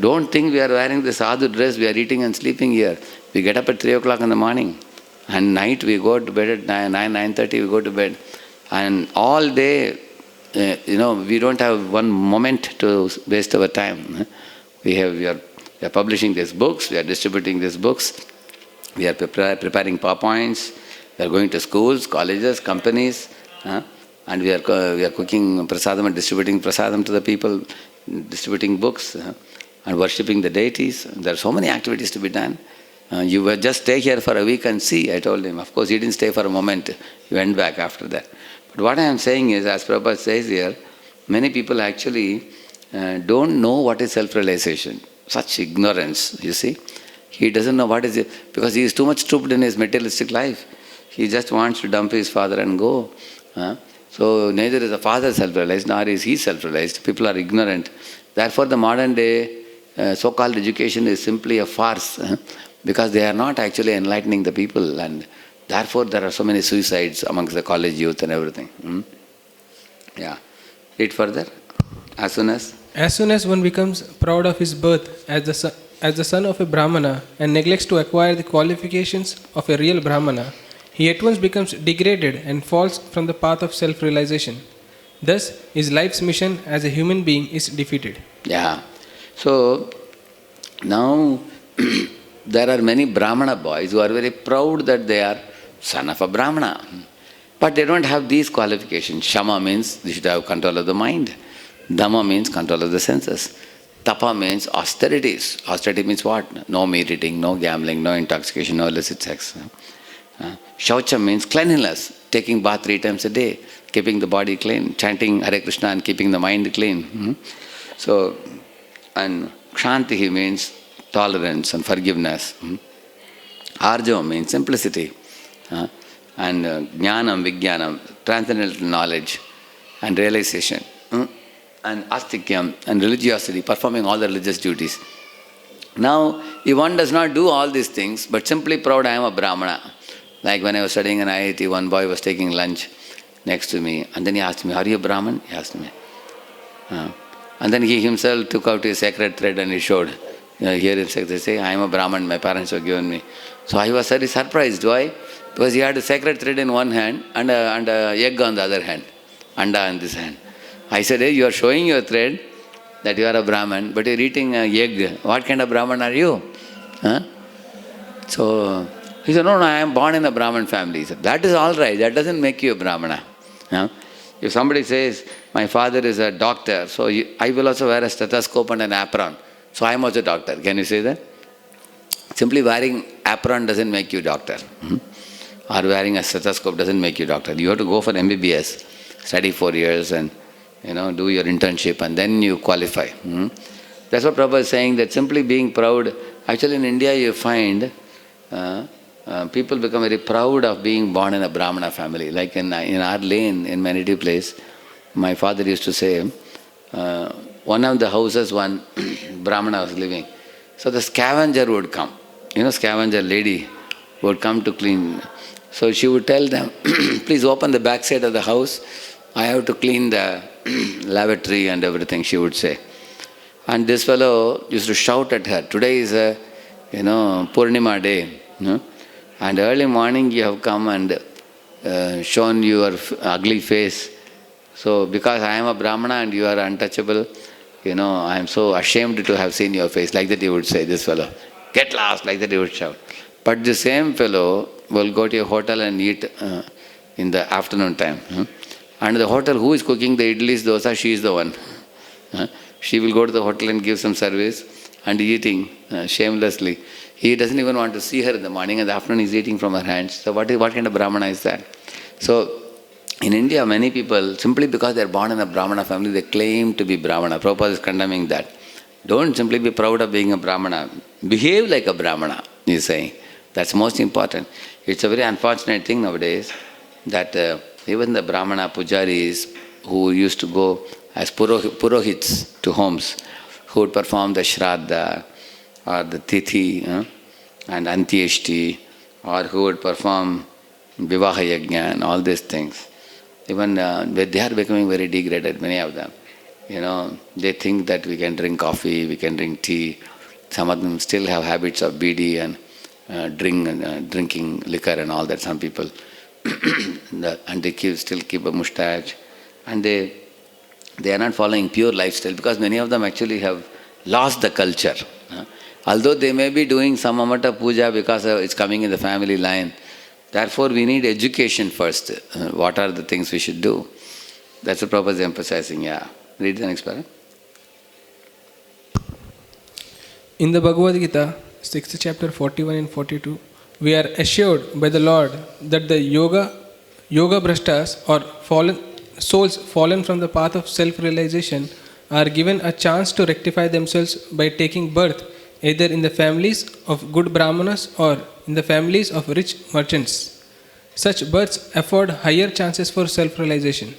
don't think we are wearing the sadhu dress, we are eating and sleeping here. We get up at 3 o'clock in the morning, and night we go to bed at 9:30 we go to bed. And all day, we don't have one moment to waste our time. We are publishing these books, we are distributing these books, we are preparing PowerPoints, we are going to schools, colleges, companies, and we are cooking prasadam and distributing prasadam to the people, distributing books, and worshipping the deities. There are so many activities to be done. You will just stay here for a week and see, I told him. Of course, he didn't stay for a moment. He went back after that. But what I am saying is, as Prabhupada says here, many people actually don't know what is self-realization. Such ignorance, you see. He doesn't know what is it, because he is too much stupid in his materialistic life. He just wants to dump his father and go. So neither is the father self-realized, nor is he self-realized. People are ignorant. Therefore, the modern day so-called education is simply a farce, because they are not actually enlightening the people, and therefore there are so many suicides amongst the college youth and everything. Yeah. Read further. As soon as one becomes proud of his birth as the son of a Brahmana and neglects to acquire the qualifications of a real Brahmana, he at once becomes degraded and falls from the path of self-realization. Thus, his life's mission as a human being is defeated. Yeah. So, now there are many Brahmana boys who are very proud that they are son of a Brahmana. But they don't have these qualifications. Shama means they should have control of the mind. Dhamma means control of the senses. Tapa means austerities. Austerity means what? No meat eating, no gambling, no intoxication, no illicit sex. Shaucha means cleanliness, taking bath 3 times a day, keeping the body clean, chanting Hare Krishna and keeping the mind clean. So, and Kshanti means tolerance and forgiveness. Arjo means simplicity. And Jnanam, Vijnanam, transcendental knowledge and realization. And Astikyam and religiosity, performing all the religious duties. Now, if one does not do all these things, but simply proud, I am a Brahmana. Like when I was studying in IIT, one boy was taking lunch next to me, and then he asked me, are you a Brahmin? He asked me. And then he himself took out his sacred thread and he showed. Here in they say, I am a Brahmin, my parents have given me. So I was very surprised. Why? Because he had a sacred thread in one hand and an egg on the other hand. Anda in this hand. I said, hey, you are showing your thread that you are a Brahmin, but you are eating an egg. What kind of Brahmin are you? So he said, no, I am born in a Brahmin family. He said, that is all right. That doesn't make you a Brahmana. If somebody says, my father is a doctor, so I will also wear a stethoscope and an apron. So I am also a doctor. Can you say that? Simply wearing apron doesn't make you a doctor. Or wearing a stethoscope doesn't make you a doctor. You have to go for MBBS, study 4 years and do your internship and then you qualify. That's what Prabhupada is saying, that simply being proud. Actually in India you find people become very proud of being born in a Brahmana family. Like in our lane, in my native place, my father used to say, one of the houses, one Brahmana was living. So the scavenger would come. Scavenger lady would come to clean. So she would tell them, please open the back side of the house. I have to clean the lavatory and everything, she would say. And this fellow used to shout at her, today is a, Purnima day. And early morning you have come and shown your ugly face. So because I am a Brahmana and you are untouchable, I am so ashamed to have seen your face. Like that he would say, this fellow. Get lost, like that he would shout. But the same fellow will go to a hotel and eat in the afternoon time. And the hotel, who is cooking the idlis, dosa, she is the one. She will go to the hotel and give some service and eating shamelessly. He doesn't even want to see her in the morning, and the afternoon he's eating from her hands. So what kind of Brahmana is that? So in India, many people, simply because they are born in a Brahmana family, they claim to be Brahmana. Prabhupada is condemning that. Don't simply be proud of being a Brahmana. Behave like a Brahmana, he is saying. That's most important. It's a very unfortunate thing nowadays that even the Brahmana pujaris who used to go as purohits to homes, who would perform the Shraddha or the Tithi and Antyeshti, or who would perform Vivaha Yajna and all these things. Even they are becoming very degraded, many of them. They think that we can drink coffee, we can drink tea. Some of them still have habits of bidi and drinking liquor and all that, some people. And they still keep a mustache. And they are not following pure lifestyle because many of them actually have lost the culture. Although they may be doing some amount of puja because it's coming in the family line. Therefore, we need education first. What are the things we should do? That's what Prabhupada is emphasizing. Yeah. Read the next paragraph. In the Bhagavad Gita, 6th chapter 41 and 42, we are assured by the Lord that the yoga brashtas or souls fallen from the path of self-realization are given a chance to rectify themselves by taking birth either in the families of good Brahmanas or in the families of rich merchants. Such births afford higher chances for self-realization.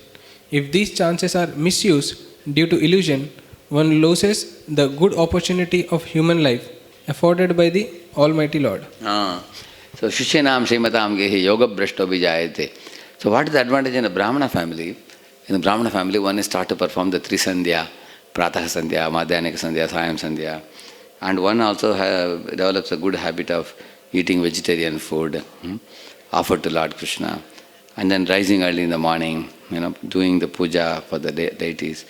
If these chances are misused due to illusion, one loses the good opportunity of human life afforded by the Almighty Lord. So, Shishyanam Srimatam Gehi Yoga Brashto Vijayate. So, what is the advantage in a Brahmana family? In the Brahmana family, one is taught to perform the three sandhya, Pratah Sandhya, Madhyanika Sandhya, Sayam Sandhya. And one also develops a good habit of eating vegetarian food offered to Lord Krishna. And then rising early in the morning, doing the puja for the deities.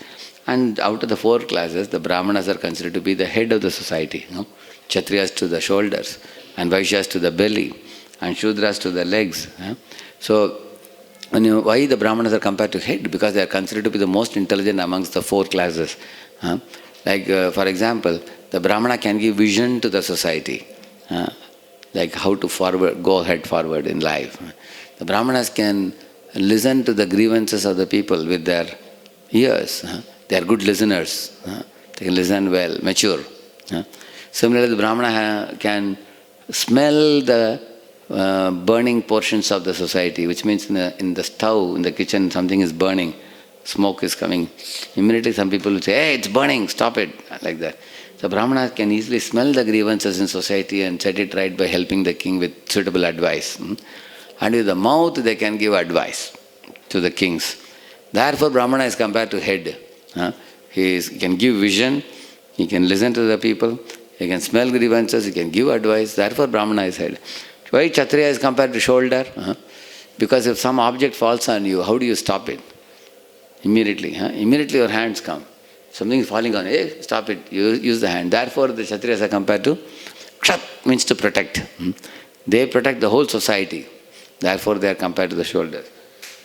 And out of the four classes, the Brahmanas are considered to be the head of the society. Kshatriyas to the shoulders, and Vaishyas to the belly, and Shudras to the legs. So, why the Brahmanas are compared to head? Because they are considered to be the most intelligent amongst the four classes. Like, for example, the Brahmana can give vision to the society, like how to go ahead forward in life. The Brahmanas can listen to the grievances of the people with their ears. They are good listeners. They can listen well, mature. Similarly, the Brahmana can smell the burning portions of the society, which means in the stove, in the kitchen, something is burning, smoke is coming. Immediately some people will say, hey, it's burning, stop it, like that. So Brahmanas can easily smell the grievances in society and set it right by helping the king with suitable advice. And with the mouth they can give advice to the kings. Therefore Brahmana is compared to head. He can give vision, he can listen to the people, he can smell grievances, he can give advice. Therefore Brahmana is head. Why Kshatriya is compared to shoulder? Because if some object falls on you, how do you stop it? Immediately. Immediately your hands come. Something is falling on, hey, stop it, use the hand. Therefore the Kshatriyas are compared to Kshat, means to protect. They protect the whole society. Therefore they are compared to the shoulders.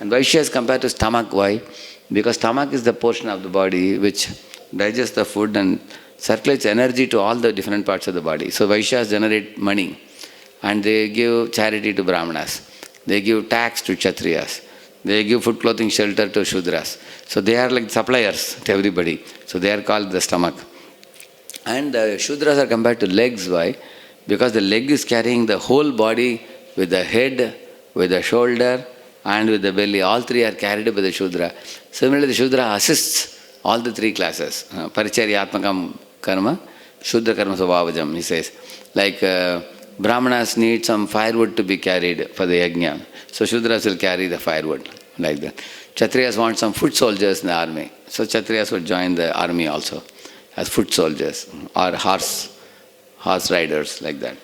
And Vaishya is compared to stomach. Why? Because stomach is the portion of the body which digests the food and circulates energy to all the different parts of the body. So Vaishyas generate money and they give charity to Brahmanas. They give tax to Kshatriyas. They give food, clothing, shelter to Shudras. So they are like suppliers to everybody. So they are called the stomach. And the Shudras are compared to legs. Why? Because the leg is carrying the whole body with the head, with the shoulder and with the belly. All three are carried by the Shudra. Similarly, the Shudra assists all the three classes. Paricharyatmakam karma, Shudra karma svabhavajam, he says. Like Brahmanas need some firewood to be carried for the yajna. So Shudras will carry the firewood, like that. Kshatriyas want some foot soldiers in the army. So Kshatriyas would join the army also as foot soldiers or horse riders, like that.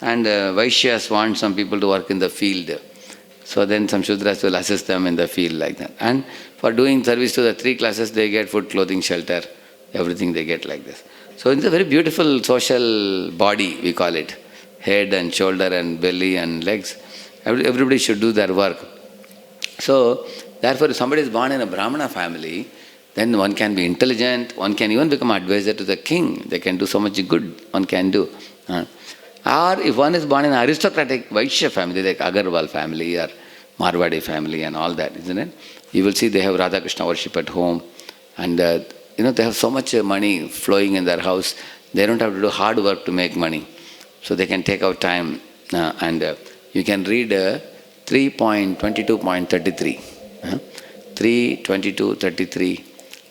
And Vaishyas want some people to work in the field. So then some Shudras will assist them in the field, like that. And for doing service to the three classes, they get food, clothing, shelter, everything they get like this. So it's a very beautiful social body, we call it. Head and shoulder and belly and legs. Everybody should do their work. So, therefore, if somebody is born in a Brahmana family, then one can be intelligent, one can even become advisor to the king. They can do so much good, one can do. Or if one is born in an aristocratic Vaishya family, like Agarwal family or Marwadi family and all that, isn't it? You will see they have Radha Krishna worship at home, and they have so much money flowing in their house, they don't have to do hard work to make money. So they can take out time and you can read 3.22.33. 3.22.33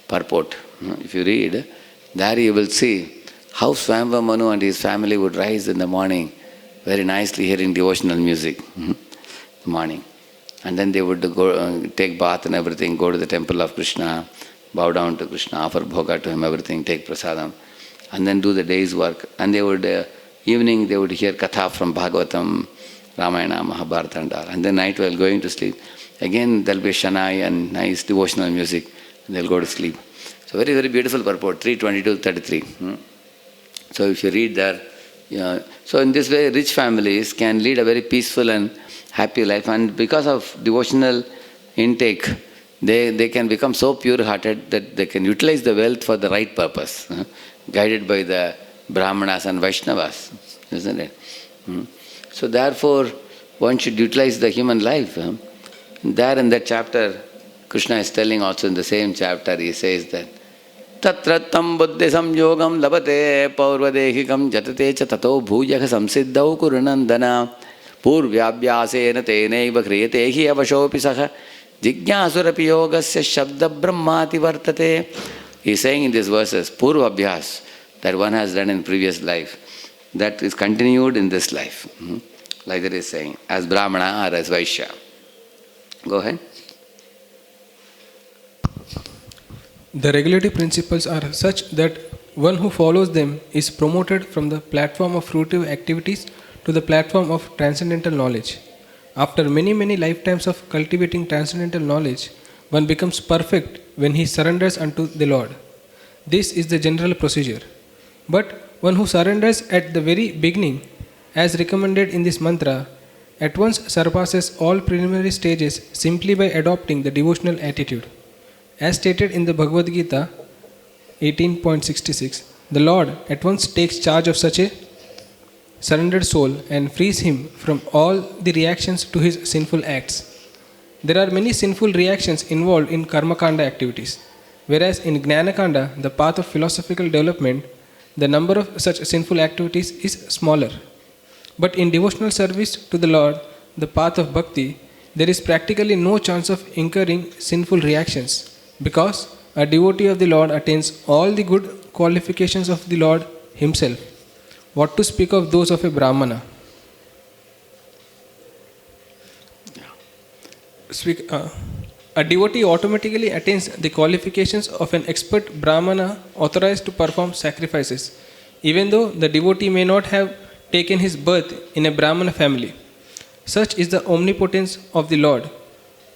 purport. If you read, there you will see how Swayamvar Manu and his family would rise in the morning, very nicely hearing devotional music in the morning. And then they would go take bath and everything, go to the temple of Krishna, bow down to Krishna, offer bhoga to him, everything, take prasadam, and then do the day's work. And they would, evening they would hear katha from Bhagavatam, Ramayana, Mahabharata and all. And then night while going to sleep, again there will be Shanai and nice devotional music, and they will go to sleep. So very, very beautiful purport, 3.22.33. So if you read there, so in this way rich families can lead a very peaceful and happy life, and because of devotional intake, they can become so pure-hearted that they can utilize the wealth for the right purpose, guided by the Brahmanas and Vaishnavas, isn't it? So therefore, one should utilize the human life. There in that chapter, Krishna is telling also in the same chapter, he says that Tatratam buddhi samyogam labate paurvadehikam jatate cha tato bhujaka samsiddhau kurunandana purvyabhyasena tenaiva kriyate hi avashopi saha jigyasurapi yogasya shabda brahmati vartate. He is saying in these verses, purvabhyas, that one has done in previous life, that is continued in this life. Like that is saying, as Brahmana or as Vaishya. Go ahead. The regulative principles are such that one who follows them is promoted from the platform of fruitive activities to the platform of transcendental knowledge. After many, many lifetimes of cultivating transcendental knowledge, one becomes perfect when he surrenders unto the Lord. This is the general procedure. But one who surrenders at the very beginning, as recommended in this mantra, at once surpasses all preliminary stages simply by adopting the devotional attitude. As stated in the Bhagavad Gita 18.66, the Lord at once takes charge of such a surrendered soul and frees him from all the reactions to his sinful acts. There are many sinful reactions involved in Karmakanda activities, whereas in Jnanakanda, the path of philosophical development, the number of such sinful activities is smaller. But in devotional service to the Lord, the path of bhakti, there is practically no chance of incurring sinful reactions, because a devotee of the Lord attains all the good qualifications of the Lord himself. What to speak of those of a Brahmana? A devotee automatically attains the qualifications of an expert Brahmana authorized to perform sacrifices, even though the devotee may not have taken his birth in a Brahmana family. Such is the omnipotence of the Lord.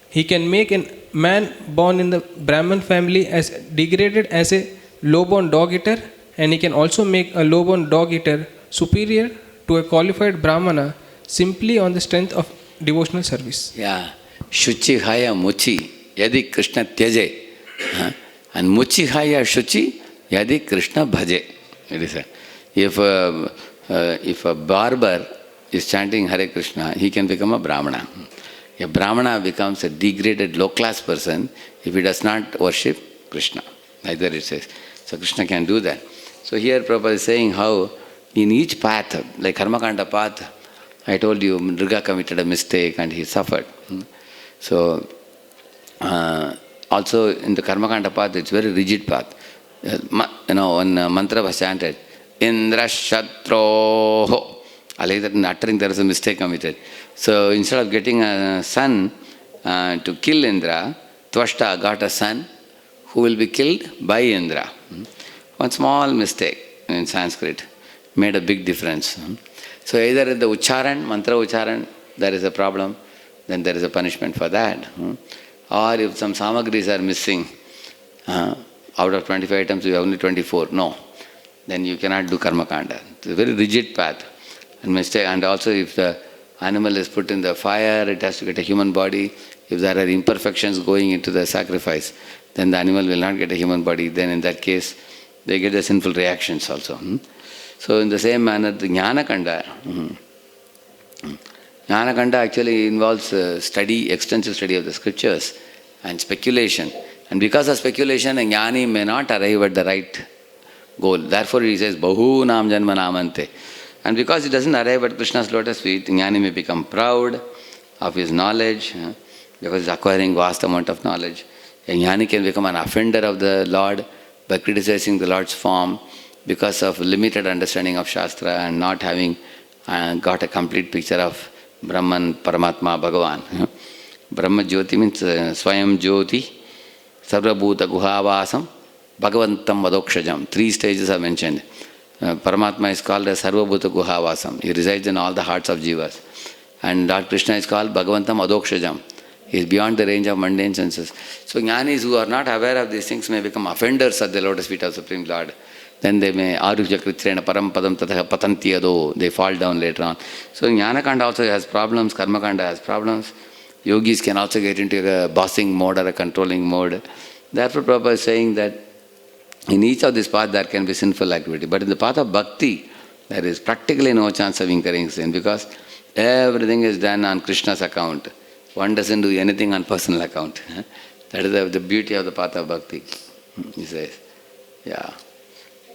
He can make a man born in the Brahman family as degraded as a low-born dog-eater, and he can also make a low-born dog-eater superior to a qualified Brahmana simply on the strength of devotional service. Yeah. Shuchi haya muchi yadi Krishna tyaje. And muchi haya shuchi yadi Krishna bhaje. It is if a barber is chanting Hare Krishna, he can become a Brahmana. A Brahmana becomes a degraded low-class person if he does not worship Krishna. Like that it says. So Krishna can do that. So here Prabhupada is saying how in each path, like Karmakanda path, I told you Nriga committed a mistake and he suffered. So Also in the Karmakanda path, it's very rigid path. One mantra was chanted, Indra Shatroho. I like that in uttering there is a mistake committed. So instead of getting a son to kill Indra, Tvashta got a son who will be killed by Indra. One small mistake in Sanskrit made a big difference. So either in the Ucharan, mantra Ucharan, there is a problem, then there is a punishment for that. Or if some samagris are missing, out of 25 items you have only 24, no. Then you cannot do Karmakanda. It's a very rigid path. And also if the animal is put in the fire, it has to get a human body. If there are imperfections going into the sacrifice, then the animal will not get a human body. Then in that case, they get the sinful reactions also. So in the same manner, the Jnanakanda actually involves extensive study of the scriptures and speculation. And because of speculation, a jnani may not arrive at the right goal. Therefore he says, Bahu nam janma namante. And because he doesn't arrive at Krishna's lotus feet, jnani may become proud of his knowledge, because he's acquiring vast amount of knowledge. A jnani can become an offender of the Lord by criticizing the Lord's form because of limited understanding of Shastra and not having got a complete picture of Brahman, Paramatma, Bhagavan. Brahma Jyoti means Swayam Jyoti, Sarvabhuta Guhavasam, Bhagavantam Vadokshajam. 3 stages are mentioned. Paramatma is called as Sarvabhuta Guhavasam. He resides in all the hearts of jivas. And Lord Krishna is called Bhagavantam Adokshajam. He is beyond the range of mundane senses. So jnanis who are not aware of these things may become offenders at the lotus feet of Supreme Lord. Then they may arujya kritrena param padam tatha patanti ado. They fall down later on. So Jnanakanda also has problems, Karmakanda has problems. Yogis can also get into a bossing mode or a controlling mode. Therefore Prabhupada is saying that in each of these paths there can be sinful activity. But in the path of bhakti, there is practically no chance of incurring sin because everything is done on Krishna's account. One doesn't do anything on personal account. That is the beauty of the path of bhakti, he says. Yeah.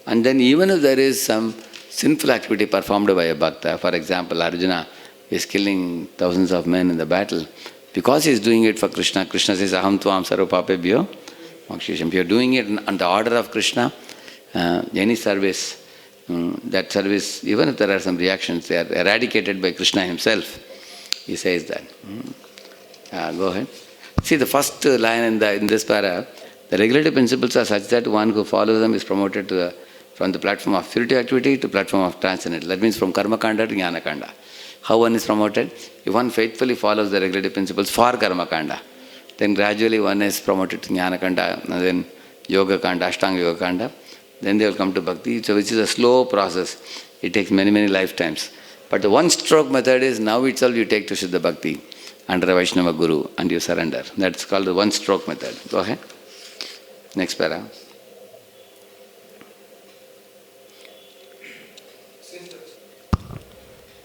And then even if there is some sinful activity performed by a bhakta, for example, Arjuna is killing thousands of men in the battle, because he is doing it for Krishna, Krishna says, Aham tvam sarva papebhyo mokshisham. If you are doing it on the order of Krishna, any service, that service, even if there are some reactions, they are eradicated by Krishna himself. He says that. Go ahead. See the first line in this para, the regulative principles are such that one who follows them is promoted from the platform of purity activity to platform of transcendental. That means from Karmakanda to Jnanakanda. How one is promoted? If one faithfully follows the regulative principles for Karmakanda, then gradually one is promoted to Jnanakanda, and then Yoga Kanda, Ashtanga Yoga Kanda. Then they will come to Bhakti, so which is a slow process. It takes many, many lifetimes. But the one-stroke method is now itself you take to Siddha Bhakti under a Vaishnava Guru and you surrender. That's called the one-stroke method. Go ahead. Next para.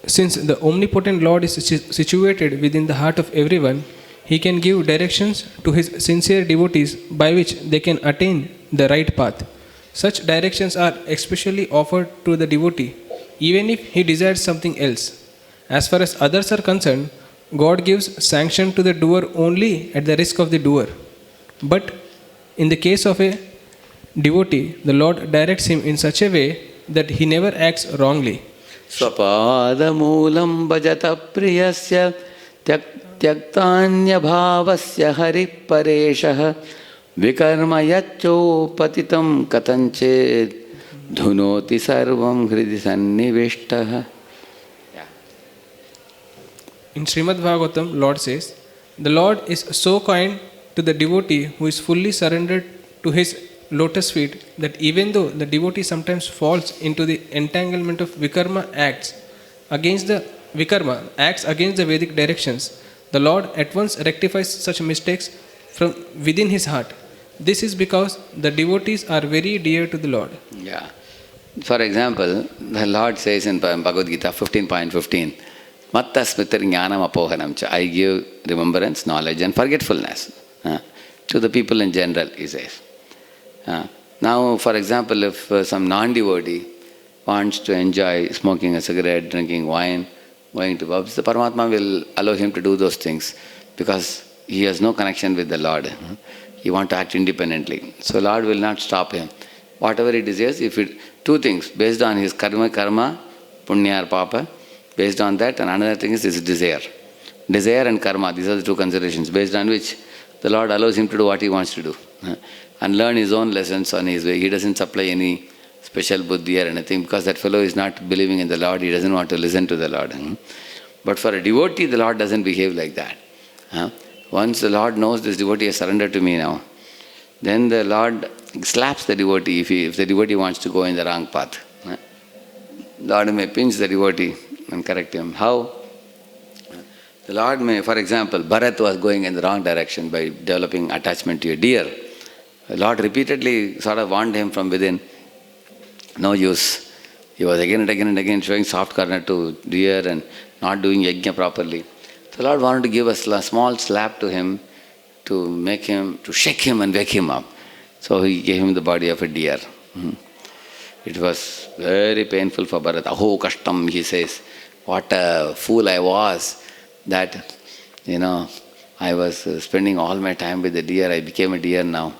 Since the omnipotent Lord is situated within the heart of everyone, He can give directions to His sincere devotees by which they can attain the right path. Such directions are especially offered to the devotee, even if he desires something else. As far as others are concerned, God gives sanction to the doer only at the risk of the doer. But in the case of a devotee, the Lord directs him in such a way that he never acts wrongly. Swapadamulam bhajata priyasya tyaktanya bhavasya haripareshah vikarma yacho patitam katanched dhunoti sarvam hridi sannivishtaha. In Srimad Bhagavatam, Lord says, the Lord is so kind to the devotee who is fully surrendered to His lotus feet that even though the devotee sometimes falls into the entanglement of Vikarma acts against the Vedic directions, the Lord at once rectifies such mistakes from within his heart. This is because the devotees are very dear to the Lord. Yeah. For example, the Lord says in Bhagavad Gita 15.15, Matta smritir jnanam apohanam cha. I give remembrance, knowledge and forgetfulness to the people in general, he says. Now, for example, if some non-devotee wants to enjoy smoking a cigarette, drinking wine, going to pubs, the Paramatma will allow him to do those things because he has no connection with the Lord. he wants to act independently. So Lord will not stop him. Whatever he desires, two things, based on his karma, punya or papa, based on that, and another thing is his desire. Desire and karma, these are the two considerations, based on which the Lord allows him to do what he wants to do. And learn his own lessons on his way. He doesn't supply any special buddhi or anything, because that fellow is not believing in the Lord, he doesn't want to listen to the Lord. But for a devotee, the Lord doesn't behave like that. Once the Lord knows this devotee has surrendered to me now, then the Lord slaps the devotee if the devotee wants to go in the wrong path. Lord may pinch the devotee and correct him. How? The Lord may, for example, Bharat was going in the wrong direction by developing attachment to a deer. The Lord repeatedly sort of warned him from within, no use. He was again and again showing soft corner to deer and not doing yajna properly. The Lord wanted to give a small slap to him to shake him and wake him up. So he gave him the body of a deer. It was very painful for Bharat. Aho kashtam, he says. What a fool I was that, I was spending all my time with the deer. I became a deer now.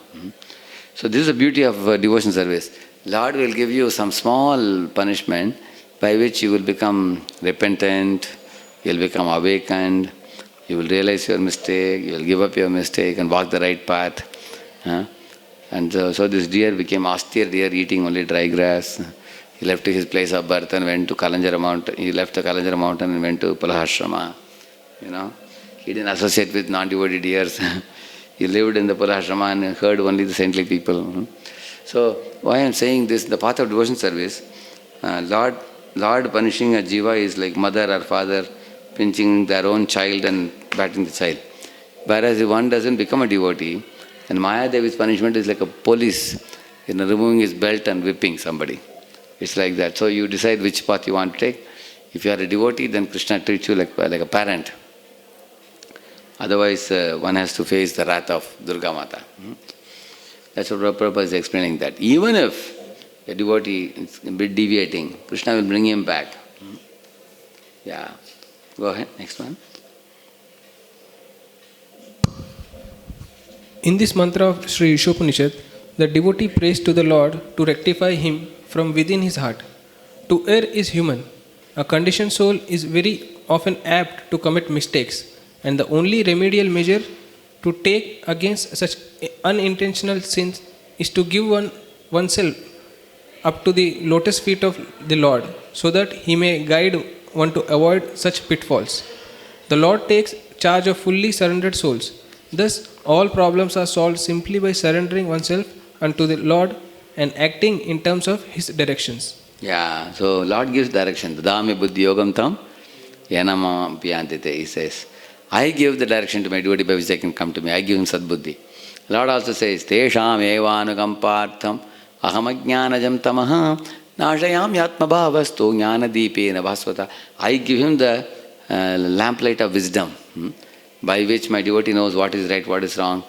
So this is the beauty of devotion service. Lord will give you some small punishment by which you will become repentant, you will become awakened, you will realize your mistake, you will give up your mistake and walk the right path. And so this deer became austere deer, eating only dry grass. He left his place of birth and went to Kalanjara mountain. He left the Kalanjara mountain and went to Pulahashrama. He didn't associate with non-devotee deers. He lived in the Pulahashrama and heard only the saintly people. So why I am saying this, the path of devotion service, Lord punishing a jiva is like mother or father pinching their own child and batting the child. Whereas if one doesn't become a devotee, then Maya Devi's punishment is like a police, removing his belt and whipping somebody. It's like that. So you decide which path you want to take. If you are a devotee, then Krishna treats you like a parent. Otherwise, one has to face the wrath of Durga Mata. That's what Prabhupada is explaining, that even if a devotee is a bit deviating, Krishna will bring him back. Yeah. Go ahead, next one. In this mantra of Sri Ishopanishad, the devotee prays to the Lord to rectify him from within his heart. To err is human. A conditioned soul is very often apt to commit mistakes, and the only remedial measure to take against such unintentional sins is to give oneself up to the lotus feet of the Lord, so that He may guide one to avoid such pitfalls. The Lord takes charge of fully surrendered souls. Thus, all problems are solved simply by surrendering oneself unto the Lord and acting in terms of His directions. Yeah, so Lord gives direction. Dadami buddhi yogam tam yanama piyantite, He says. I give the direction to my devotee by which they can come to me. I give him sadbuddhi. Lord also says, Tesham evanukampartham ahamajnanajam tamaha nashayam yatma bhavastu jnanadipena bhasvata. I give him the lamplight of wisdom, by which my devotee knows what is right, what is wrong,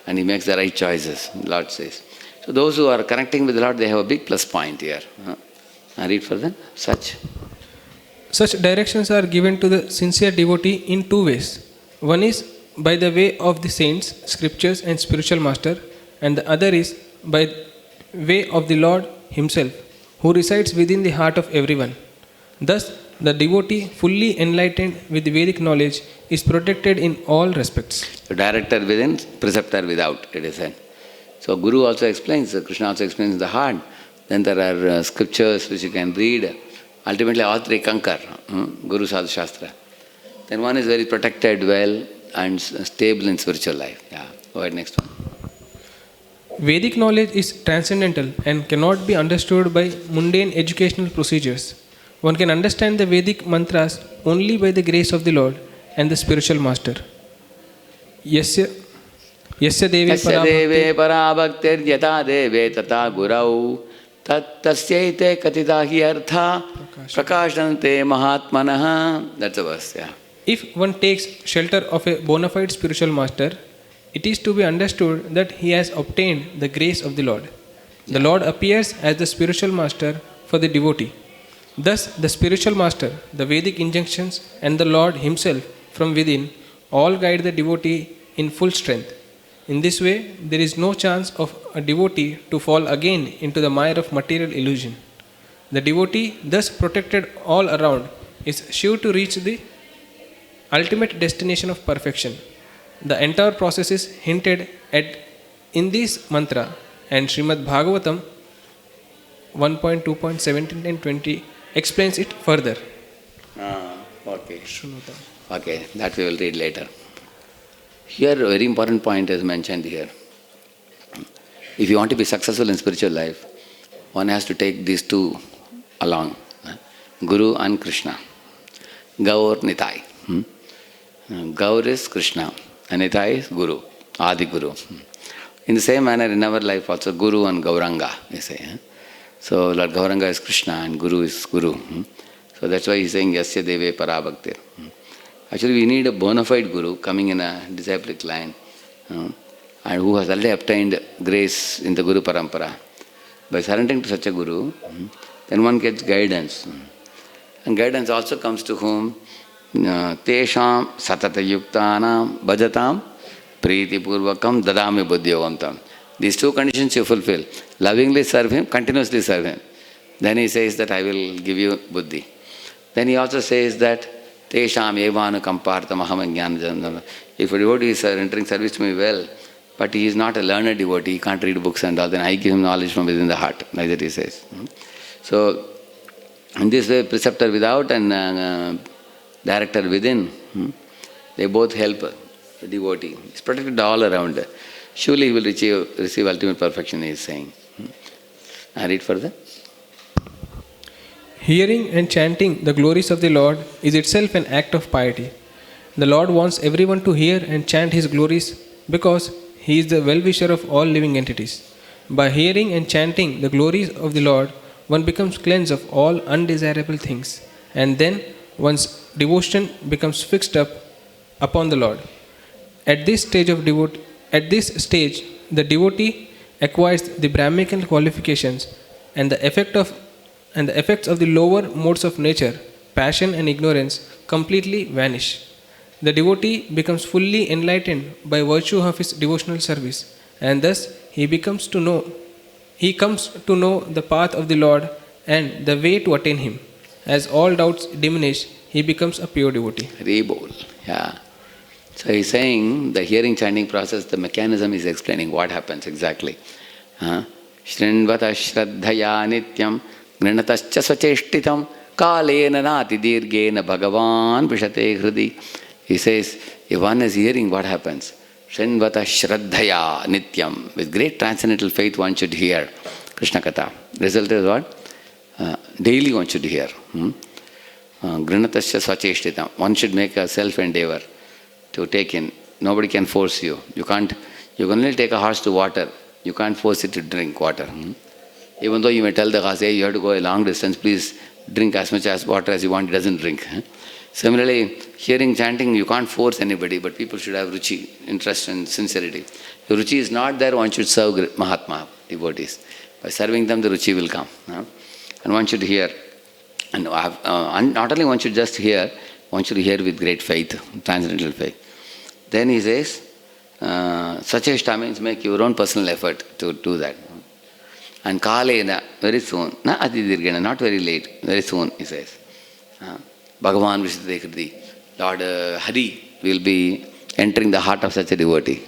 and he makes the right choices, Lord says. So those who are connecting with the Lord, they have a big plus point here. I read further. Such directions are given to the sincere devotee in two ways. One is by the way of the saints, scriptures and spiritual master, and the other is by way of the Lord Himself, who resides within the heart of everyone. Thus, the devotee, fully enlightened with Vedic knowledge, is protected in all respects. The director within, preceptor without, it is said. So Guru also explains, Krishna also explains the heart. Then there are scriptures which you can read. Ultimately all three conquer, Guru Sadhu Shastra. Then one is very protected well and stable in spiritual life. Yeah, go ahead, next one. Vedic knowledge is transcendental and cannot be understood by mundane educational procedures. One can understand the Vedic mantras only by the grace of the Lord and the spiritual master. Yasya deve parabhaktir yata deve tata gurau tasyaite katita hi artha prakashante mahatmanaha. That's a verse, yeah. If one takes shelter of a bona fide spiritual master, it is to be understood that he has obtained the grace of the Lord. The Lord appears as the spiritual master for the devotee. Thus, the spiritual master, the Vedic injunctions, and the Lord Himself from within all guide the devotee in full strength. In this way, there is no chance of a devotee to fall again into the mire of material illusion. The devotee, thus protected all around, is sure to reach the ultimate destination of perfection. The entire process is hinted at in this mantra, and Srimad Bhagavatam 1.2.17 and 20 explains it further. Okay. Okay, that we will read later. Here, a very important point is mentioned here. If you want to be successful in spiritual life, one has to take these two along, Guru and Krishna. Gaur Nitai. Gaur is Krishna and Nitai is Guru, Adi Guru. In the same manner, in our life also, Guru and Gauranga, we say. So, Lord Gauranga is Krishna and Guru is Guru. So that's why he's saying, Yasya Deve Parabhaktir. Actually, we need a bona fide Guru coming in a disciplic line and who has already obtained grace in the Guru Parampara. By surrendering to such a Guru, then one gets guidance. And guidance also comes to whom? Tesham Satata Yuktanam Bhajatam Priti Purvakam Dadami Buddhyogamtam. These two conditions you fulfill. Lovingly serve him, continuously serve him. Then he says that I will give you buddhi. Then he also says that Tesham Evanu Kampartam Aham Jnana. If a devotee is entering service to me well, but he is not a learned devotee, he can't read books and all, then I give him knowledge from within the heart, like that he says. So, in this way, preceptor without and director within, they both help the devotee. He is protected all around. Surely he will receive ultimate perfection, he is saying. I read further. Hearing and chanting the glories of the Lord is itself an act of piety. The Lord wants everyone to hear and chant His glories because He is the well-wisher of all living entities. By hearing and chanting the glories of the Lord, one becomes cleansed of all undesirable things, and then one's devotion becomes fixed up upon the Lord. At this stage, the devotee acquires the Brahmical qualifications, and the effects of the lower modes of nature, passion and ignorance, completely vanish. The devotee becomes fully enlightened by virtue of his devotional service, and thus he comes to know the path of the Lord and the way to attain Him. As all doubts diminish, he becomes a pure devotee. Rebol, yeah. So he's saying the hearing chanting process, the mechanism is explaining what happens exactly. Shrinvata shraddhaya nityam grinatascha svacheshtitam kalena nati dirgena bhagavan vishate hridi. He says, if one is hearing, what happens? Shrinvata shraddhaya nityam. With great transcendental faith one should hear Krishna Katha. Result is what? Daily one should hear. Grinatascha svacheshtitam. One should make a self-endeavor to take in. Nobody can force you. You can only take a horse to water. You can't force it to drink water. Even though you may tell the horse, hey, you have to go a long distance, please drink as much as water as you want, it doesn't drink. Similarly, hearing, chanting, you can't force anybody, but people should have ruchi, interest and sincerity. The ruchi is not there, one should serve Mahatma, devotees. By serving them, the ruchi will come. And one should hear. And not only one should just hear, one should hear with great faith, transcendental faith. Then he says, Sacheshta means make your own personal effort to do that. And Kalena, very soon, not very late, very soon, he says. Bhagavan Vishate Hridi, Lord Hari will be entering the heart of such a devotee.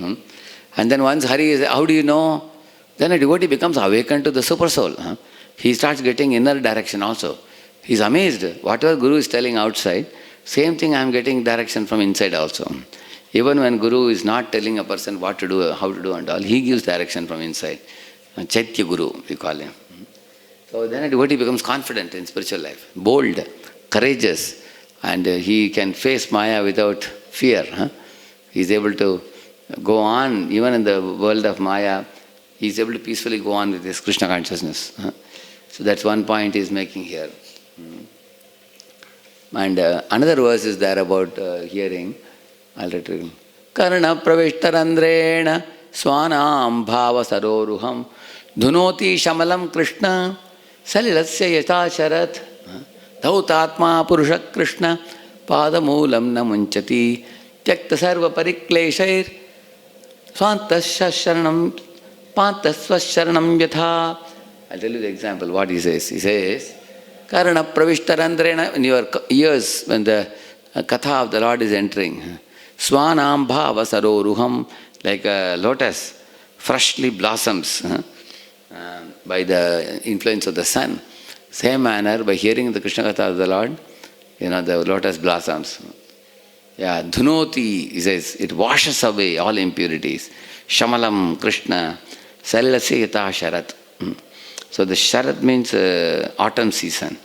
And then once Hari is, how do you know? Then a devotee becomes awakened to the super soul. He starts getting inner direction also. He is amazed. Whatever Guru is telling outside, same thing I am getting direction from inside also. Even when Guru is not telling a person what to do, how to do and all, he gives direction from inside. Chaitya Guru, we call him. So then a devotee becomes confident in spiritual life, bold, courageous, and he can face Maya without fear. He is able to go on, even in the world of Maya, he is able to peacefully go on with his Krishna consciousness. So that's one point he is making here. And another verse is there about hearing. I'll read. Karna pravishtarandrena swanam bhava saroruham dhunoti shamalam Krishna salilasya yatasharat dhautatma purusha Krishna padamulam na munchati tyakta sarva parikleshair Swantasya sharanam pantasva sharanam yatha. I'll tell you the example, what he says. He says, Karana pravishtarandrena, in your ears, when the katha of the Lord is entering, Swanam bhava saroruham, like a lotus, freshly blossoms by the influence of the sun. Same manner, by hearing the Krishna katha of the Lord, the lotus blossoms. Yeah, dhunoti, he says, it washes away all impurities. Shamalam Krishna, Salasya yata sharat. So the sharat means autumn season.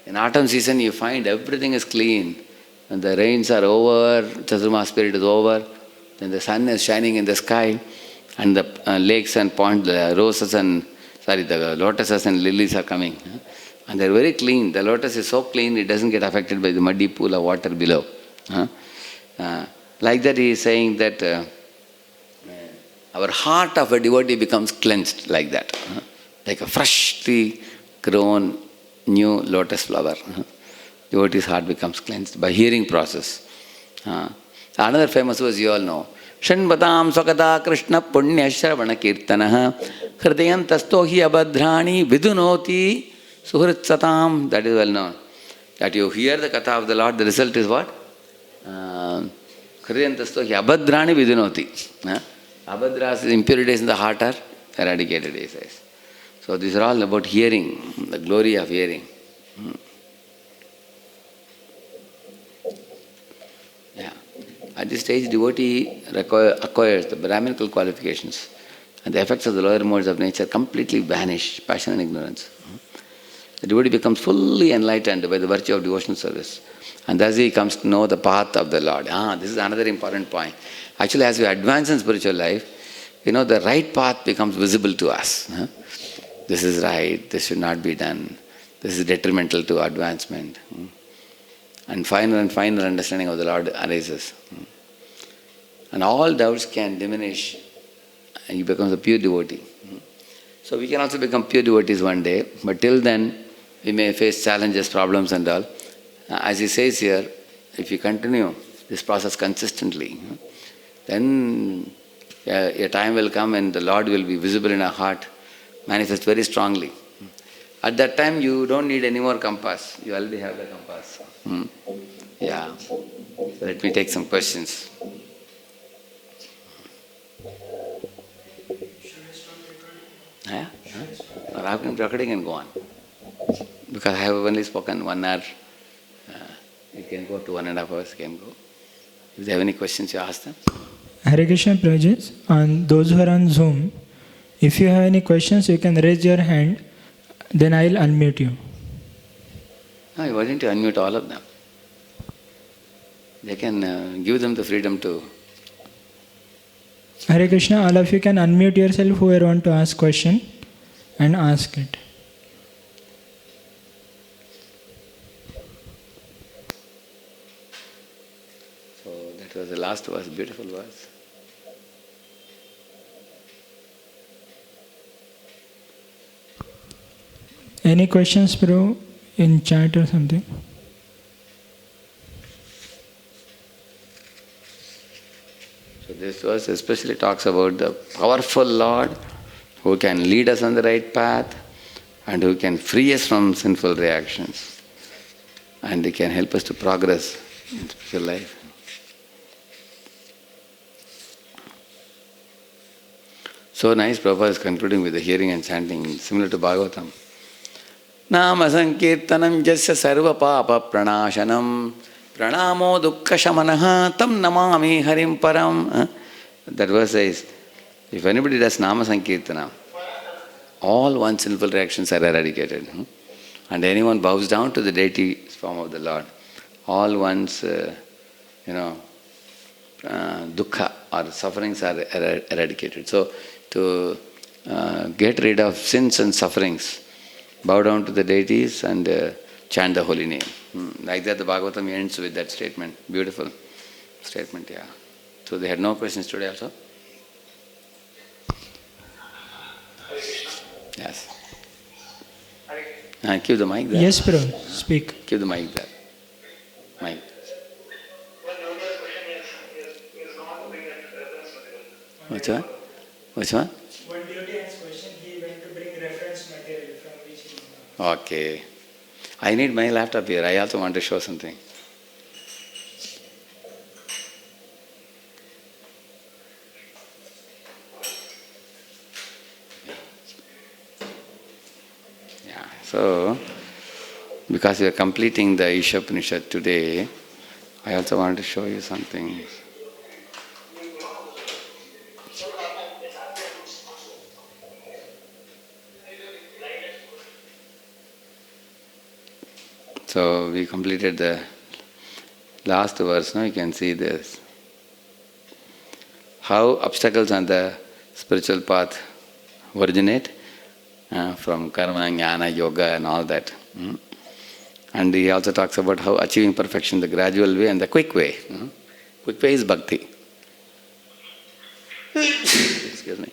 In autumn season you find everything is clean. When the rains are over, Chaturma period is over, then the sun is shining in the sky, and the lakes and ponds, the the lotuses and lilies are coming. And they're very clean. The lotus is so clean, it doesn't get affected by the muddy pool of water below. Like that he is saying that our heart of a devotee becomes cleansed like that. Like a freshly grown new lotus flower. Devotee's heart becomes cleansed by hearing process. Another famous verse you all know. Shanvatam Swakata Krishna Punya Shravana Kirtanaha Hridayantasto hi abhadrani vidunoti Suhrit Satam. That is well known. That you hear the katha of the Lord, the result is what? Hridayantasto hi abhadrani vidunoti. Abhadras, impurities in the heart are eradicated, he says. So these are all about hearing, the glory of hearing. Yeah. At this stage, devotee acquires the Brahminical qualifications, and the effects of the lower modes of nature completely vanish, passion and ignorance. The devotee becomes fully enlightened by the virtue of devotional service, and thus he comes to know the path of the Lord. This is another important point. Actually, as we advance in spiritual life, the right path becomes visible to us. This is right, this should not be done, this is detrimental to advancement. And finer understanding of the Lord arises. And all doubts can diminish, and you become a pure devotee. So we can also become pure devotees one day, but till then we may face challenges, problems and all. As he says here, if you continue this process consistently, then a time will come and the Lord will be visible in our heart, manifest very strongly. At that time you don't need any more compass, you already have the compass. Yeah. So let me take some questions. Yeah? Or after recording and go on. Because I have only spoken 1 hour. You can go to 1.5 hours, can go. If they have any questions, you ask them. Hare Krishna Prajits, and those who are on Zoom, if you have any questions, you can raise your hand, then I'll unmute you. No, why don't you unmute all of them? They can give them the freedom to. Hare Krishna, all of you can unmute yourself whoever want to ask question and ask it. So that was the last verse, beautiful verse. Any questions, bro, in chat or something? So this verse especially talks about the powerful Lord who can lead us on the right path and who can free us from sinful reactions, and he can help us to progress in spiritual life. So nice, Prabhupada is concluding with the hearing and chanting similar to Bhagavatam. Nama sankirtanam jasya sarva papa pranashanam pranamo dukkha shamanaha tam namami harim param. That verse says, if anybody does Nama Sankirtana, all one's sinful reactions are eradicated. And anyone bows down to the deity form of the Lord, all one's dukkha or sufferings are eradicated. So to get rid of sins and sufferings, bow down to the deities and chant the holy name. Like that the Bhagavatam ends with that statement. Beautiful statement, yeah. So they had no questions today also? Yes. Keep the mic there. Yes, bro. Speak. Keep the mic there. Mic. Which one? Which one? One devotee has question, he went to bring reference material from which he knows. Okay. I need my laptop here. I also want to show something. Yeah. So, because we are completing the Ishopanishad today, I also want to show you something. So we completed the last verse, now you can see this. How obstacles on the spiritual path originate from karma, jnana, yoga and all that. And he also talks about how achieving perfection, the gradual way and the quick way. Quick way is bhakti. Excuse me.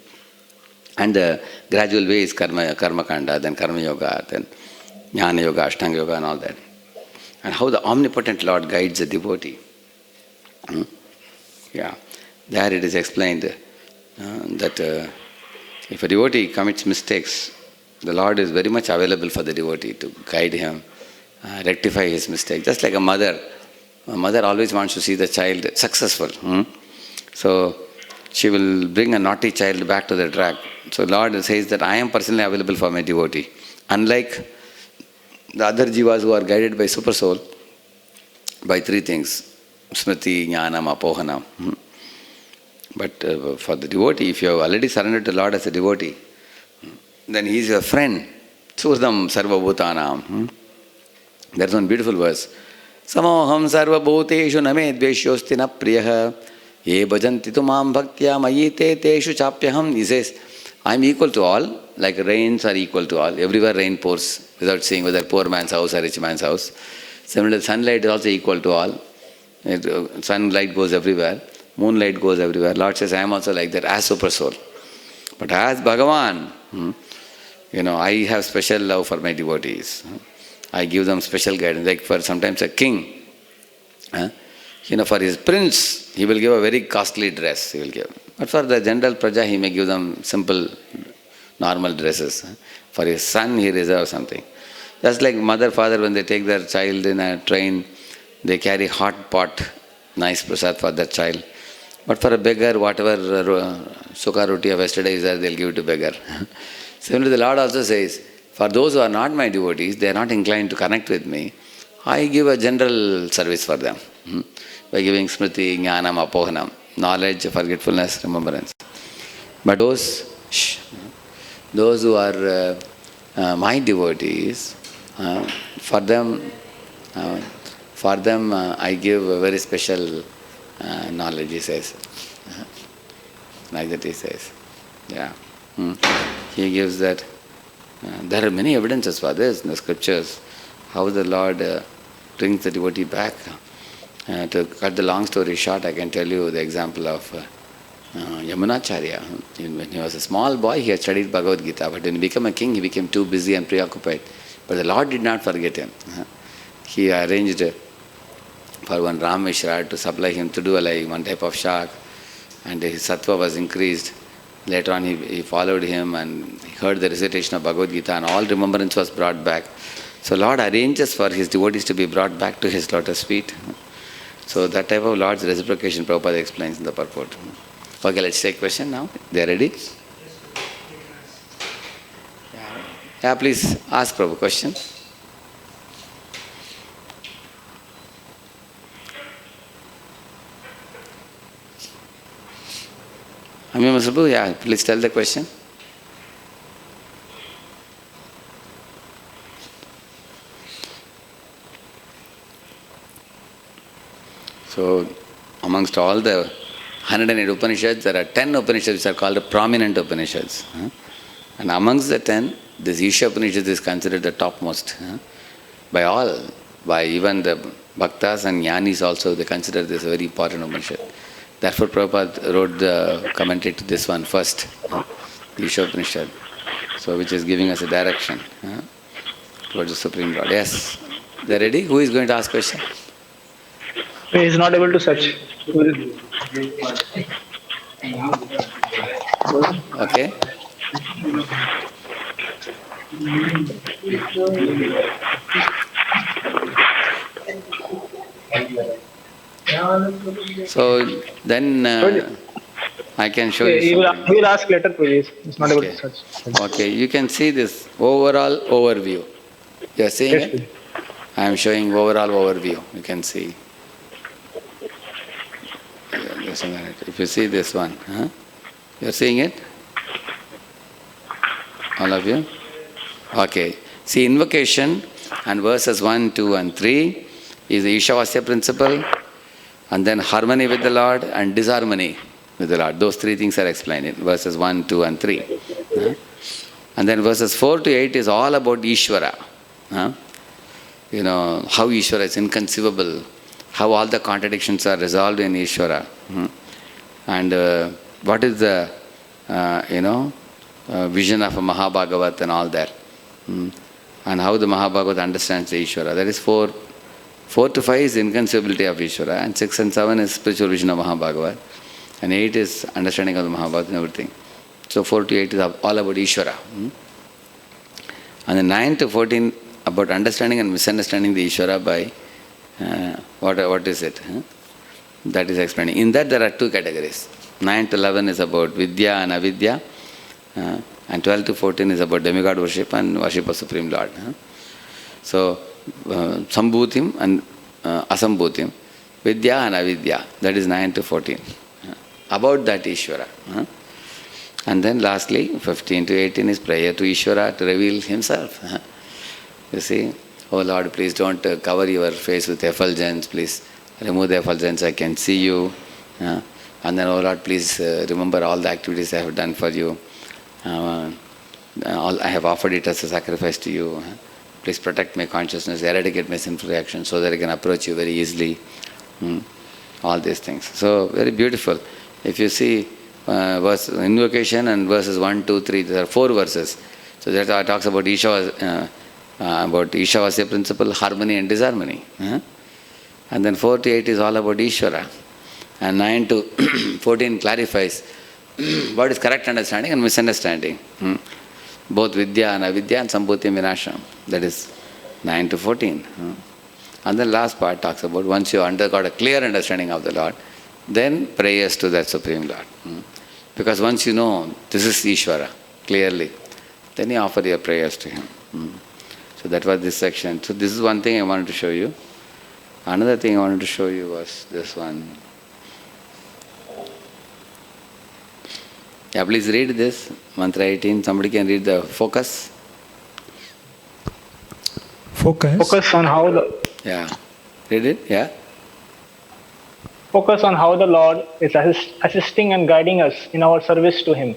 And the gradual way is karma kanda, then karma yoga, then jnana yoga, ashtanga yoga and all that. And how the omnipotent Lord guides the devotee. Yeah, there it is explained that if a devotee commits mistakes, the Lord is very much available for the devotee to guide him, rectify his mistake. Just like a mother always wants to see the child successful. So she will bring a naughty child back to the track. So Lord says that I am personally available for my devotee. Unlike the other jivas who are guided by super soul, by three things, smriti, jnanam, apohanam. But for the devotee, if you have already surrendered to the Lord as a devotee, then he is your friend. Surdam sarva bhutanam. There is one beautiful verse. Samoham sarva bhuteshu name dveshyosti na priyaha ye bhajanti tu mam bhaktya mayi te teshu chapyaham. He says, I am equal to all, like rains are equal to all. Everywhere rain pours without seeing whether poor man's house or rich man's house. Similarly, sunlight is also equal to all. Sunlight goes everywhere. Moonlight goes everywhere. Lord says, I am also like that as super soul. But as Bhagavan, I have special love for my devotees. I give them special guidance. Like for sometimes a king, for his prince, he will give a very costly dress. He will give. But for the general praja, he may give them simple, normal dresses. For his son, he reserves something. Just like mother, father, when they take their child in a train, they carry hot pot, nice prasad for their child. But for a beggar, whatever sukha roti of yesterday is there, they'll give it to beggar. Similarly, the Lord also says, for those who are not my devotees, they are not inclined to connect with me, I give a general service for them. By giving smriti, jnanam, apohanam, knowledge, forgetfulness, remembrance. But those who are my devotees, for them I give a very special knowledge, he says. Like that he says. Yeah. He gives that. There are many evidences for this in the scriptures, how the Lord brings the devotee back. To cut the long story short, I can tell you the example of Yamunacharya. When he was a small boy, he had studied Bhagavad Gita, but when he became a king, he became too busy and preoccupied. But the Lord did not forget him. He arranged for one Ram Mishra to supply him to do one type of shak, and his sattva was increased. Later on, he followed him and he heard the recitation of Bhagavad Gita, and all remembrance was brought back. So Lord arranges for his devotees to be brought back to his lotus feet. So that type of Lord's reciprocation, Prabhupada explains in the purport. Okay, let's take question now. They are ready? Yeah, please ask Prabhu question. Amima Prabhu, yeah, please tell the question. So, amongst all the 108 Upanishads, there are 10 Upanishads which are called the prominent Upanishads. And amongst the 10, this Isha Upanishad is considered the topmost. By all, by even the Bhaktas and Jnanis also, they consider this a very important Upanishad. Therefore, Prabhupada wrote the commentary to this one first, the Isha Upanishad, so which is giving us a direction towards the Supreme Lord. Yes, they are ready? Who is going to ask question? He is not able to search. Okay? So then I can show you something. He will ask later, please. It's not able to Okay. search. Okay, you can see this overall overview. You are seeing Yes, it? please. I am showing overall overview. You can see. Yeah, just a minute. If you see this one, you are seeing it? All of you? Okay. See, invocation and verses 1, 2, and 3 is the Ishavasya principle, and then harmony with the Lord and disharmony with the Lord. Those three things are explained in verses 1, 2, and 3. And then verses 4 to 8 is all about Ishvara. You know, how Ishvara is inconceivable, how all the contradictions are resolved in Ishvara. And what is the, vision of a Mahabhagavat and all that. And how the Mahabhagavat understands the Ishvara. That is 4 to 5 is inconceivability of Ishvara, and 6 and 7 is spiritual vision of Mahabhagavat, and 8 is understanding of the Mahabhagavat and everything. So 4 to 8 is all about Ishvara. And then 9 to 14 about understanding and misunderstanding the Ishvara by what is it? That is explaining. In that there are 2 categories. 9 to 11 is about Vidya and Avidya, and 12 to 14 is about demigod worship and worship of Supreme Lord. So, Sambhutim and Asambhutim, Vidya and Avidya, that is 9 to 14. About that Ishvara. And then lastly, 15 to 18 is prayer to Ishvara to reveal Himself. You see, oh Lord, please don't cover your face with effulgence, please remove the effulgence, I can see you. And then, oh Lord, please remember all the activities I have done for you. I have offered it as a sacrifice to you. Please protect my consciousness, eradicate my sinful reactions so that I can approach you very easily. All these things. So, very beautiful. If you see verse invocation and verses 1, 2, 3, there are 4 verses. So that talks about Ishavasya principle, harmony and disharmony. And then 4 to 8 is all about Ishvara. And 9 to 14 clarifies what is correct understanding and misunderstanding. Both Vidya and Avidya and Sambhuti and Vinasham. That is 9 to 14. And the last part talks about once you got a clear understanding of the Lord, then prayers to that Supreme Lord. Because once you know this is Ishvara clearly, then you offer your prayers to Him. So that was this section. So this is one thing I wanted to show you. Another thing I wanted to show you was this one. Yeah, please read this, Mantra 18. Somebody can read the focus. Focus on how the Yeah. Read it? Yeah. focus on how the Lord is assisting and guiding us in our service to Him.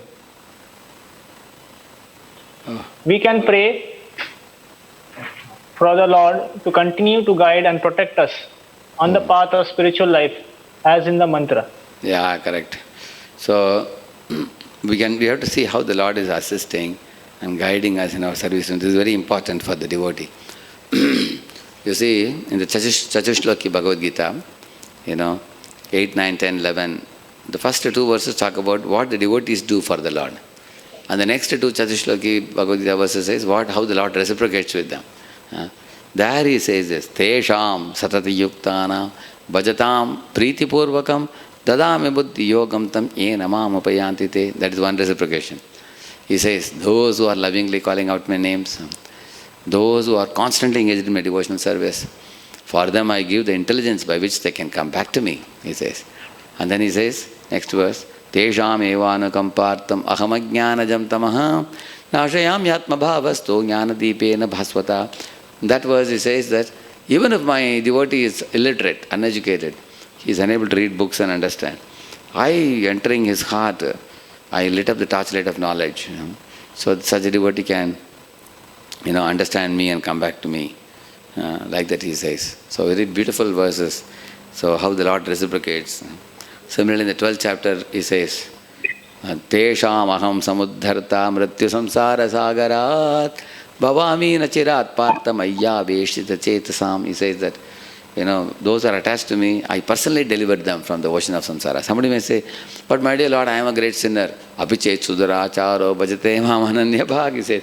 We can pray for the Lord to continue to guide and protect us on the path of spiritual life, as in the mantra. Yeah, correct. So we have to see how the Lord is assisting and guiding us in our service. And this is very important for the devotee. You see, in the Chatushloki Bhagavad Gita, 8, 9, 10, 11, the first 2 verses talk about what the devotees do for the Lord. And the next 2 Chatushloki Bhagavad Gita verses says how the Lord reciprocates with them. There he says this, Tesham satati yuktana bhajatam priti purvakam dadami buddhi yogam tam yena mam upayanti te. That is one reciprocation. He says, those who are lovingly calling out my names, those who are constantly engaged in my devotional service, for them I give the intelligence by which they can come back to me, he says. And then he says, next verse, Tesham evanukam partam ahamajnanajam tamaha nashayam yatma bhavasto jnanadipena bhasvata. That verse he says that even if my devotee is illiterate, uneducated, he is unable to read books and understand, I, entering his heart, I lit up the torchlight of knowledge. So such a devotee can, understand me and come back to me. Like that he says. So very beautiful verses. So how the Lord reciprocates. Similarly in the 12th chapter he says, Tesham aham samudharta mrityu samsara sagarat bhavami nachirat partha mayya veshita chetasam. He says that those are attached to me, I personally delivered them from the ocean of samsara. Somebody may say, but my dear Lord, I am a great sinner. Apichet sudara charo bhajate mam ananya bhag. He says,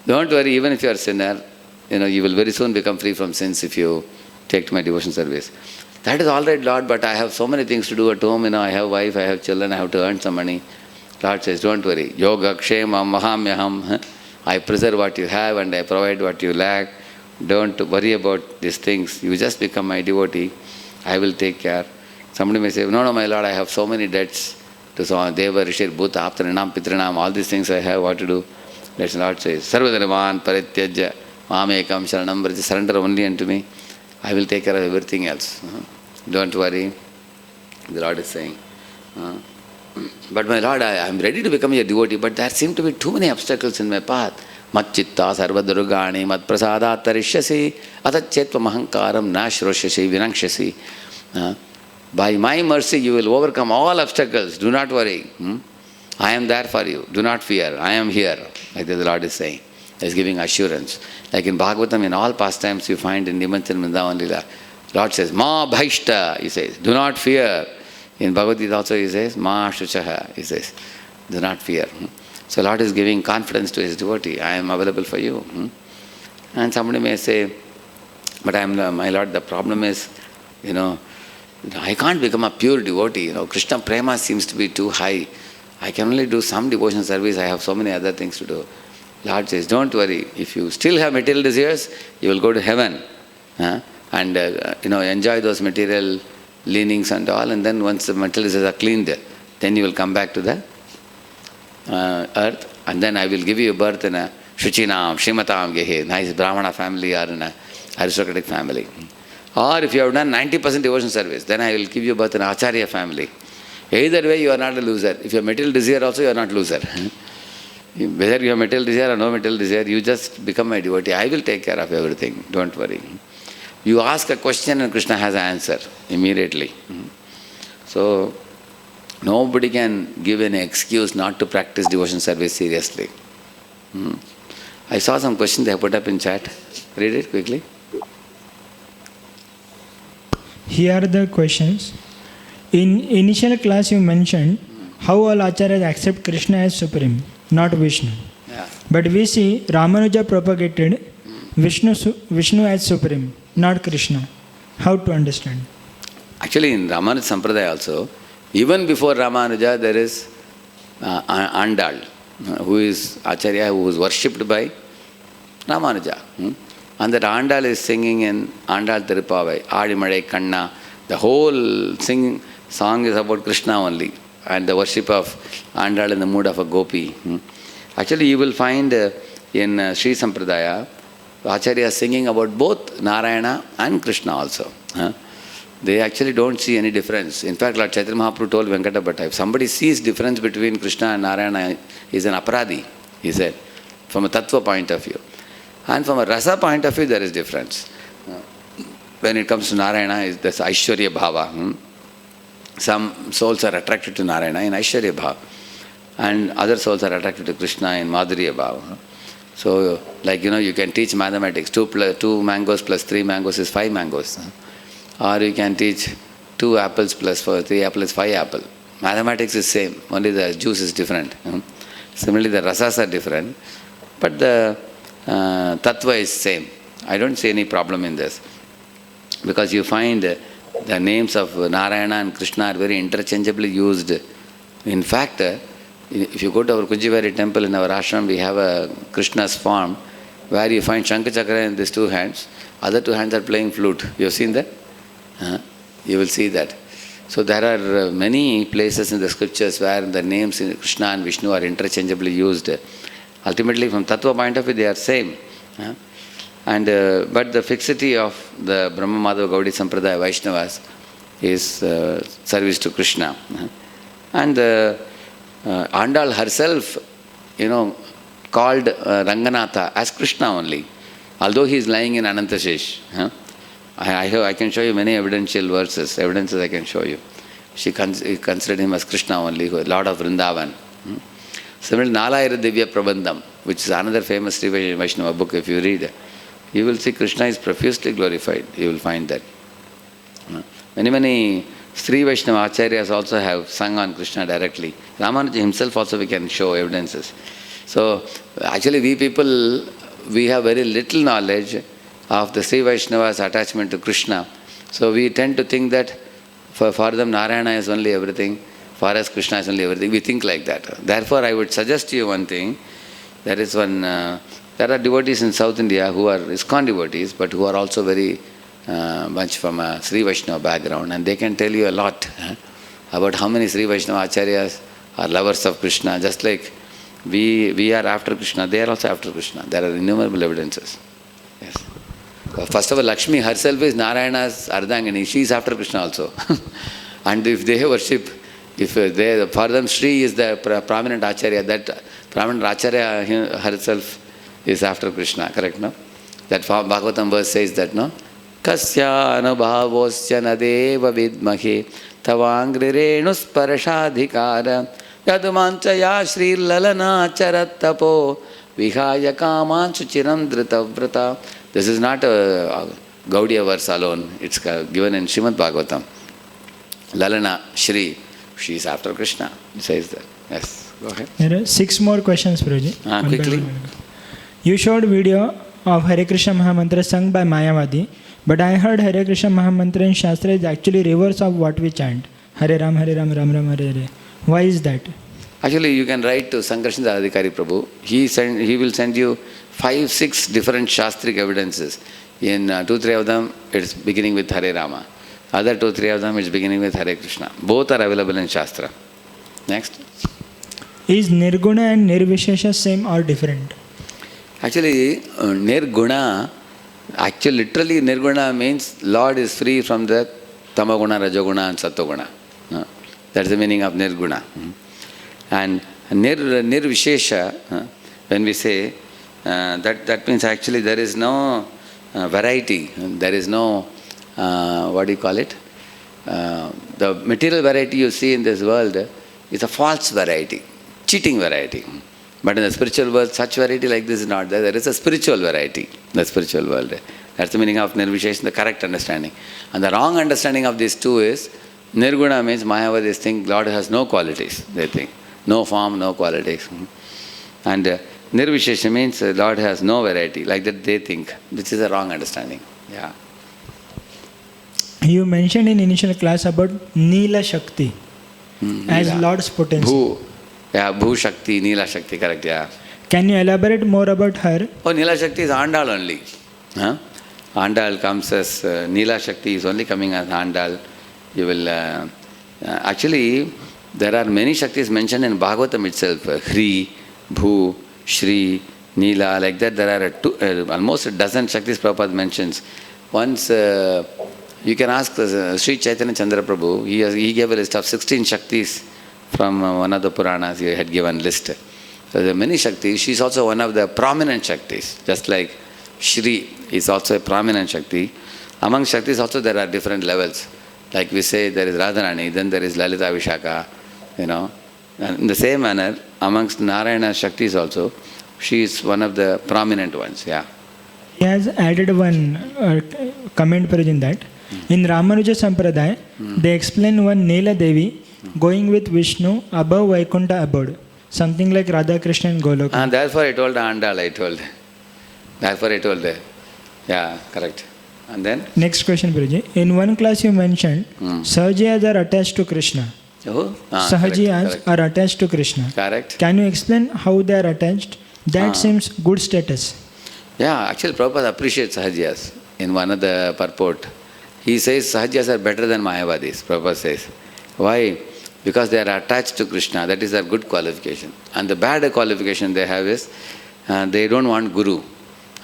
don't worry, even if you are a sinner, you will very soon become free from sins if you take to my devotion service. That is all right, Lord, but I have so many things to do at home. I have wife, I have children, I have to earn some money. Lord says, don't worry. Yoga kshema mahamyaham. I preserve what you have and I provide what you lack. Don't worry about these things. You just become my devotee. I will take care. Somebody may say, no, my Lord, I have so many debts to Deva, Rishir, Bhuta, Aptarinam, Pitrinam, all these things I have, what to do? Let the Lord say, Sarvadhanaman, Parityajya, Mamekam, Sharanam, Vrati, surrender only unto me. I will take care of everything else. Don't worry. The Lord is saying. But my Lord, I am ready to become your devotee, but there seem to be too many obstacles in my path. Mat chitta sarva durgani mat prasadat tarishyasi atachetva mahankaram nashroshyasi vinakshasi. By my mercy you will overcome all obstacles. Do not worry. I am there for you. Do not fear. I am here. Like the Lord is saying. He is giving assurance. Like in Bhagavatam, in all pastimes you find in Nimanjan Vrindavan Lila, Lord says, Ma bhaishta, he says, do not fear. In Bhagavad Gita also he says, Ma shuchaha, he says, do not fear. So Lord is giving confidence to his devotee. I am available for you. And somebody may say, but my Lord, the problem is, I can't become a pure devotee. Krishna prema seems to be too high. I can only do some devotion service. I have so many other things to do. Lord says, don't worry. If you still have material desires, you will go to heaven. And enjoy those material leanings and all. And then once the material desires are cleaned, then you will come back to the earth, and then I will give you birth in a Shuchinam, Shimatam Gehe, nice Brahmana family or in an aristocratic family. Or if you have done 90% devotion service, then I will give you birth in an Acharya family. Either way, you are not a loser. If you have material desire also, you are not a loser. Whether you have material desire or no material desire, you just become my devotee. I will take care of everything. Don't worry. You ask a question and Krishna has an answer immediately. So, nobody can give an excuse not to practice devotion service seriously. I saw some questions they have put up in chat. Read it quickly. Here are the questions. In initial class you mentioned how all acharyas accept Krishna as supreme, not Vishnu. Yeah. But we see Ramanuja propagated Vishnu as supreme, not Krishna. How to understand? Actually, in Ramanuja Sampradaya also, even before Ramanuja, there is Andal, who is Acharya, who is worshipped by Ramanuja. And that Andal is singing in Andal Tirupavai, Adimade Kanna. The whole song is about Krishna only, and the worship of Andal in the mood of a gopi. Actually, you will find in Sri Sampradaya, Acharya singing about both Narayana and Krishna also. They actually don't see any difference. In fact, Lord Chaitanya Mahaprabhu told Venkata Bhatta, if somebody sees difference between Krishna and Narayana, he is an aparadhi, he said, from a tattva point of view. And from a rasa point of view, there is difference. When it comes to Narayana, there's Aishwarya Bhava. Some souls are attracted to Narayana in Aishwarya Bhava, and other souls are attracted to Krishna in Madhurya Bhava. So, like, you can teach mathematics. 2 mangoes plus 3 mangoes is 5 mangoes. Or you can teach 2 apples plus 3 apples is 5 apples. Mathematics is same, only the juice is different. Similarly, the rasas are different, but the tattva is same. I don't see any problem in this. Because you find the names of Narayana and Krishna are very interchangeably used. In fact, if you go to our Kujivari temple in our ashram, we have a Krishna's form where you find Shankachakra in these 2 hands. Other 2 hands are playing flute. You have seen that? You will see that. So there are many places in the scriptures where the names Krishna and Vishnu are interchangeably used. Ultimately, from tattva point of view, they are same. But the fixity of the Brahma Madhava Gaudiya Sampradaya Vaishnavas is service to Krishna. And Andal herself, called Ranganatha as Krishna only, although he is lying in Anantashesh. I can show you many evidences I can show you. She considered him as Krishna only, Lord of Vrindavan. Similarly, Nalayira Divya Prabandham, which is another famous Sri Vaishnava book, if you read, you will see Krishna is profusely glorified. You will find that. Many Sri Vaishnava Acharyas also have sung on Krishna directly. Ramanuja himself also we can show evidences. So actually we people, we have very little knowledge of the Sri Vaishnava's attachment to Krishna. So we tend to think that for them Narayana is only everything, for us Krishna is only everything. We think like that. Therefore I would suggest to you one thing. There is one, there are devotees in South India who are ISKCON devotees, but who are also very much from a Sri Vaishnava background, and they can tell you a lot about how many Sri Vaishnava Acharyas are lovers of Krishna. Just like we are after Krishna, they are also after Krishna. There are innumerable evidences. Yes. First of all, Lakshmi herself is Narayana's Ardhangani. She is after Krishna also. And if they worship, if they, for them Sri is the prominent Acharya, that prominent Acharya herself is after Krishna, correct, no? That Bhagavatam verse says that, no? Kasya anubhavosya nadeva vidmahe tavangri renus parashadhikara yadumanchaya shri lalana charattapo vihaya kamanchu chiram dritavrata. This is not a Gaudiya verse alone. It's given in Srimad Bhagavatam. Lalana Shri, she is after Krishna. It says that. Yes, go ahead. There are 6 more questions, Prabhuji. Quickly. You showed video of Hare Krishna Mahamantra sung by Mayavadi, but I heard Hare Krishna Mahamantra in Shastra is actually reverse of what we chant. Hare Ram, Ram Ram, Hare Hare. Why is that? Actually, you can write to Sankarshan Adhikari Prabhu. He will send you 5-6 different Shastric evidences. In 2-3 of them, it's beginning with Hare Rama. Other 2-3 of them, it's beginning with Hare Krishna. Both are available in Shastra. Next. Is Nirguna and Nirvishesha same or different? Actually, Nirguna, literally Nirguna means Lord is free from the Tamaguna, Rajoguna and Sattoguna. That's the meaning of Nirguna. And Nirvishesha, when we say, that means actually there is no variety, there is no, what do you call it? The material variety you see in this world is a false variety, cheating variety. But in the spiritual world, such variety like this is not there. There is a spiritual variety, the spiritual world. That's the meaning of Nirvishesha, the correct understanding. And the wrong understanding of these two is, Nirguna means Mayavadis think Lord has no qualities, they think. No form, no qualities. And Nirvishesha means Lord has no variety, like that they think. This is a wrong understanding. Yeah. You mentioned in initial class about Neela Shakti as Neela. Lord's potency. Bhu Shakti, Neela Shakti, correct, yeah. Can you elaborate more about her? Oh, Neela Shakti is Andal only. Andal comes as, Neela Shakti is only coming as Andal. You will, actually, there are many Shaktis mentioned in Bhagavatam itself. Hri, Bhu, Shri, Neela, like that. There are almost a dozen Shaktis Prabhupada mentions. Once, you can ask Sri Chaitanya Chandra Prabhu, he gave a list of 16 Shaktis from one of the Puranas. He had given list. So there are many Shaktis. She is also one of the prominent Shaktis. Just like Shri is also a prominent Shakti. Among Shaktis also there are different levels. Like we say there is Radharani, then there is Lalita Vishaka, And in the same manner, amongst Narayana Shaktis also, she is one of the prominent ones, yeah. He has added one comment in that. In Ramanuja Sampradaya, they explain one Neela Devi going with Vishnu above Vaikuntha abode. Something like Radha Krishna and Goloka. And therefore I told Andal, Therefore I told her. Yeah, correct. And then? Next question, Guruji. In one class you mentioned Sahajiyas are attached to Krishna. Sahajiyas are attached to Krishna. Correct. Can you explain how they are attached? That seems good status. Yeah, actually Prabhupada appreciates Sahajiyas in one of the purport. He says Sahajiyas are better than Mayavadis, Prabhupada says. Why? Because they are attached to Krishna. That is their good qualification. And the bad qualification they have is they don't want Guru.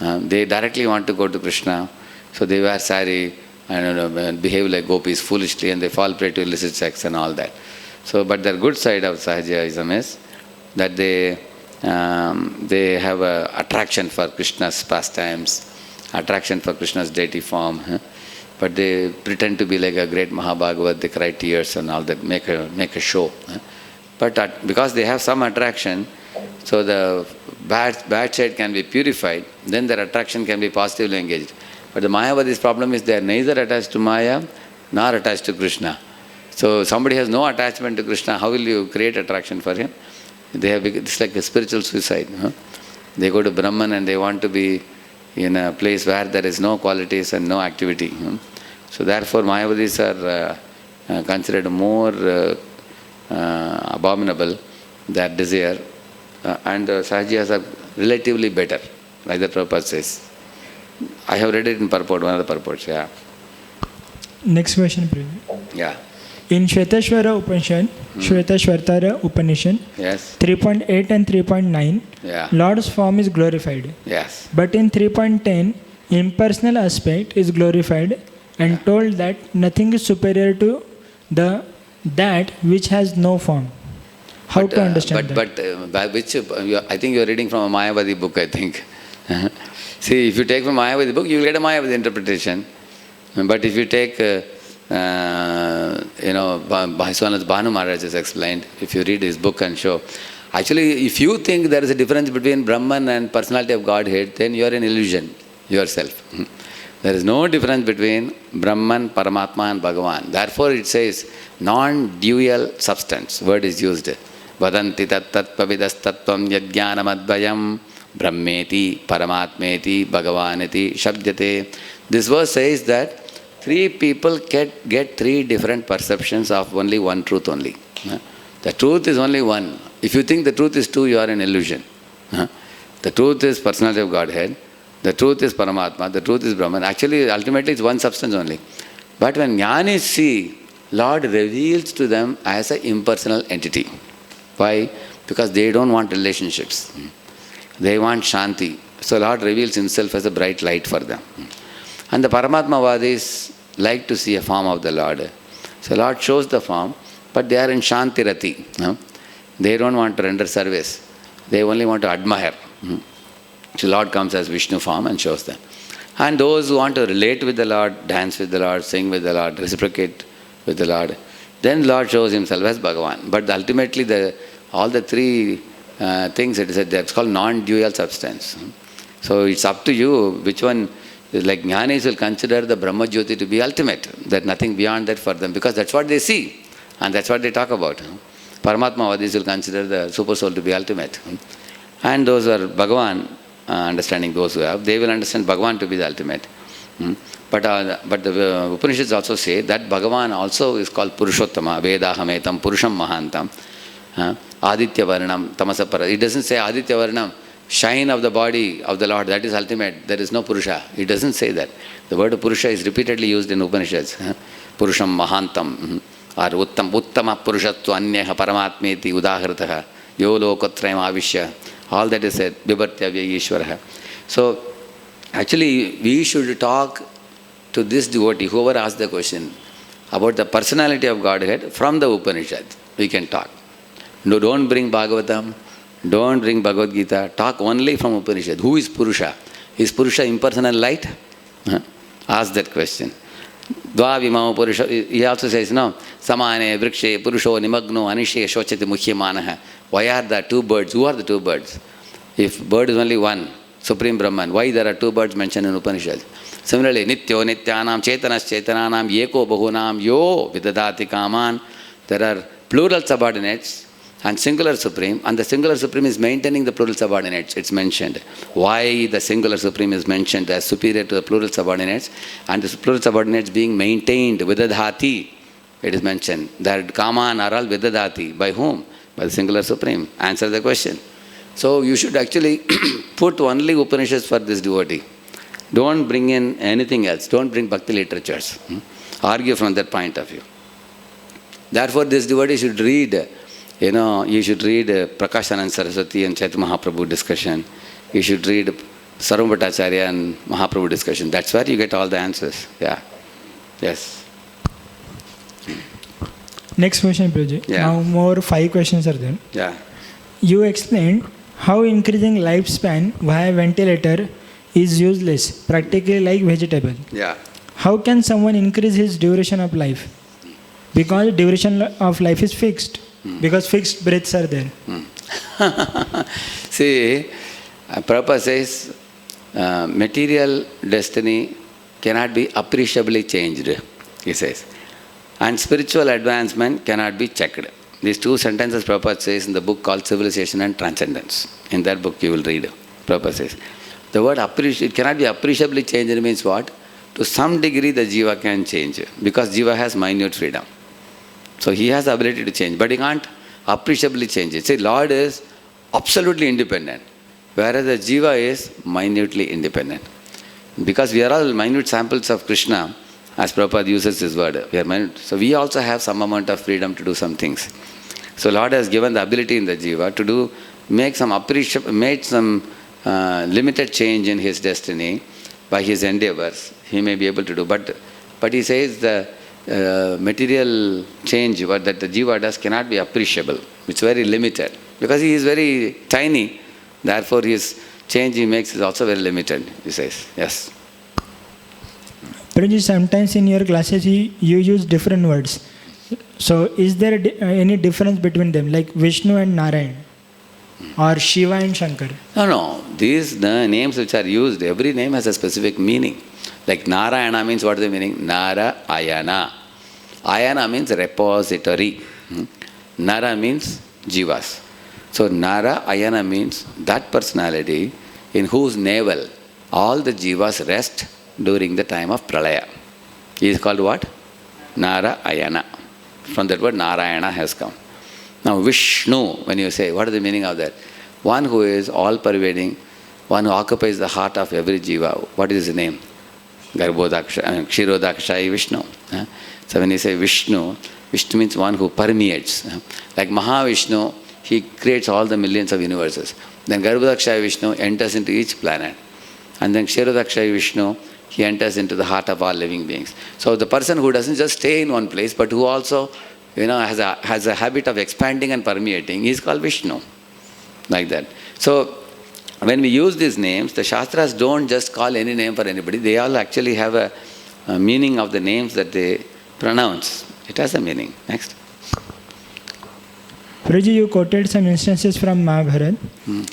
They directly want to go to Krishna. So they wear sari and behave like gopis foolishly, and they fall prey to illicit sex and all that. So, but their good side of Sahajiyaism is that they have a attraction for Krishna's pastimes, attraction for Krishna's deity form. But they pretend to be like a great Mahabhagavat, they cry tears and all that, make a show. But because they have some attraction, so the bad side can be purified, then their attraction can be positively engaged. But the Mayavadi's problem is they are neither attached to Maya nor attached to Krishna. So somebody has no attachment to Krishna, how will you create attraction for him? It's like a spiritual suicide. Huh? They go to Brahman and they want to be in a place where there is no qualities and no activity. So therefore Mayavadis are considered more abominable, that desire, and Sahajiyas are relatively better, like the Prabhupada says. I have read it in purport, one of the purports, yeah. Next question, Prabhuji. Yeah. In Shvetashvara Upanishad, Shvetashvatara Upanishad, Yes. 3.8 and 3.9, Yeah. Lord's form is glorified. Yes. But in 3.10, impersonal aspect is glorified and told that nothing is superior to that which has no form. How to understand that? But by which, I think you are reading from a Mayavadi book, I think. See, if you take from Mayavadi book, you will get a Mayavadi interpretation. But if you take, Bhaswanath Bhanu Maharaj has explained, if you read his book and show, actually, if you think there is a difference between Brahman and personality of Godhead, then you are in illusion yourself. There is no difference between Brahman, Paramatma and Bhagavan. Therefore it says non-dual substance, word is used. Vadanti tat-tat-pavidas tattvam yajnanamadvayam brahmeti, paramatmeti, bhagavaneti, shabdyate. This verse says that three people get three different perceptions of only one truth only. The truth is only one. If you think the truth is two, you are in illusion. The truth is personality of Godhead. The truth is Paramatma, the truth is Brahman. Actually, ultimately it's one substance only. But when jnanis see, Lord reveals to them as an impersonal entity. Why? Because they don't want relationships. They want Shanti. So Lord reveals himself as a bright light for them. And the Paramatmavadis like to see a form of the Lord. So Lord shows the form, but they are in Shanti Rati. They don't want to render service. They only want to admire. So Lord comes as Vishnu form and shows them. And those who want to relate with the Lord, dance with the Lord, sing with the Lord, reciprocate with the Lord, then Lord shows himself as Bhagavan. But ultimately all the three things, it is that's called non-dual substance. So it's up to you which one. Like jnanis will consider the Brahma Jyoti to be ultimate. There's nothing beyond that for them, because that's what they see and that's what they talk about. Paramatmavadis will consider the super soul to be ultimate. And those who are Bhagavan, understanding those who have, they will understand Bhagavan to be the ultimate. But the Upanishads also say that Bhagavan also is called Purushottama, Vedahametam, Purusham Mahantam, Aditya Varnam, Tamasapara. It doesn't say Aditya Varnam, shine of the body of the Lord, that is ultimate. There is no Purusha. It doesn't say that. The word Purusha is repeatedly used in Upanishads. Purusham Mahantam, or Uttama Purushatva Anyaha Paramatmeti Udahrataha, Yo Lokotrayam Avishya. All that is said, Bibhartyavya Ishvaraha. So, actually, we should talk to this devotee, whoever asked the question, about the personality of Godhead from the Upanishad. We can talk. No, don't bring Bhagavatam, don't bring Bhagavad Gita, talk only from Upanishad. Who is Purusha? Is Purusha impersonal light? Ask that question. Dva vimao Purusha, he also says, no, Samane, Vrikshe, Purusho, Nimagno, Anishe, Shochati, Mukhyamanaha. Why are there two birds? Who are the two birds? If bird is only one, Supreme Brahman, why there are two birds mentioned in Upanishad? Similarly, Nityo, Nityanam, Chetanas, Chetananam, Yeko, Bahunam, Yo, Vidadati, Kaman. There are plural subordinates and singular supreme, and the singular supreme is maintaining the plural subordinates. It's mentioned. Why the singular supreme is mentioned as superior to the plural subordinates, and the plural subordinates being maintained, Vidadhati, it is mentioned. That Kaman are all Vidadhati. By whom? By the singular supreme. Answer the question. So you should actually put only Upanishads for this devotee. Don't bring in anything else. Don't bring Bhakti literatures. Argue from that point of view. Therefore, this devotee should read, you should read Prakashanand Saraswati and Chaitanya Mahaprabhu discussion. You should read Sarva Bhattacharya and Mahaprabhu discussion. That's where you get all the answers. Yeah. Yes. Next question, Prabhuji. Yeah. Now more 5 questions are there. Yeah. You explained how increasing lifespan via ventilator is useless, practically like vegetable. Yeah. How can someone increase his duration of life? Because duration of life is fixed. Because fixed breaths are there. See, Prabhupada says, material destiny cannot be appreciably changed, he says. And spiritual advancement cannot be checked. These two sentences Prabhupada says in the book called Civilization and Transcendence. In that book you will read. Prabhupada says, the word it cannot be appreciably changed means what? To some degree the jiva can change, because jiva has minute freedom. So he has the ability to change, but he can't appreciably change it. See, Lord is absolutely independent, whereas the jiva is minutely independent. Because we are all minute samples of Krishna, as Prabhupada uses this word, we are minute. So we also have some amount of freedom to do some things. So Lord has given the ability in the jiva to make some limited change in his destiny by his endeavors. He may be able to do, but he says the material change that the jiva does cannot be appreciable. It's very limited. Because he is very tiny, therefore his change he makes is also very limited, he says. Yes. Prabhuji, sometimes in your classes you use different words. So is there any difference between them, like Vishnu and Narayan? Or Shiva and Shankar? No. These names which are used, every name has a specific meaning. Like Narayana means, what is the meaning? Narayana. Ayana means repository. Nara means jivas. So Narayana means that personality in whose navel all the jivas rest during the time of pralaya. He is called what? Narayana. From that word Narayana has come. Now Vishnu, when you say, what is the meaning of that? One who is all-pervading, one who occupies the heart of every jiva. What is his name? Kshirodakshayi Vishnu. So when you say Vishnu, Vishnu means one who permeates. Like Mahavishnu, he creates all the millions of universes. Then Garbhodakshayi Vishnu enters into each planet. And then Kshirodakshayi Vishnu, he enters into the heart of all living beings. So the person who doesn't just stay in one place, but who also has a habit of expanding and permeating, he is called Vishnu. Like that. So when we use these names, the Shastras don't just call any name for anybody. They all actually have a meaning of the names that they pronounce. It has a meaning. Next. Prabhuji, you quoted some instances from Mahabharata.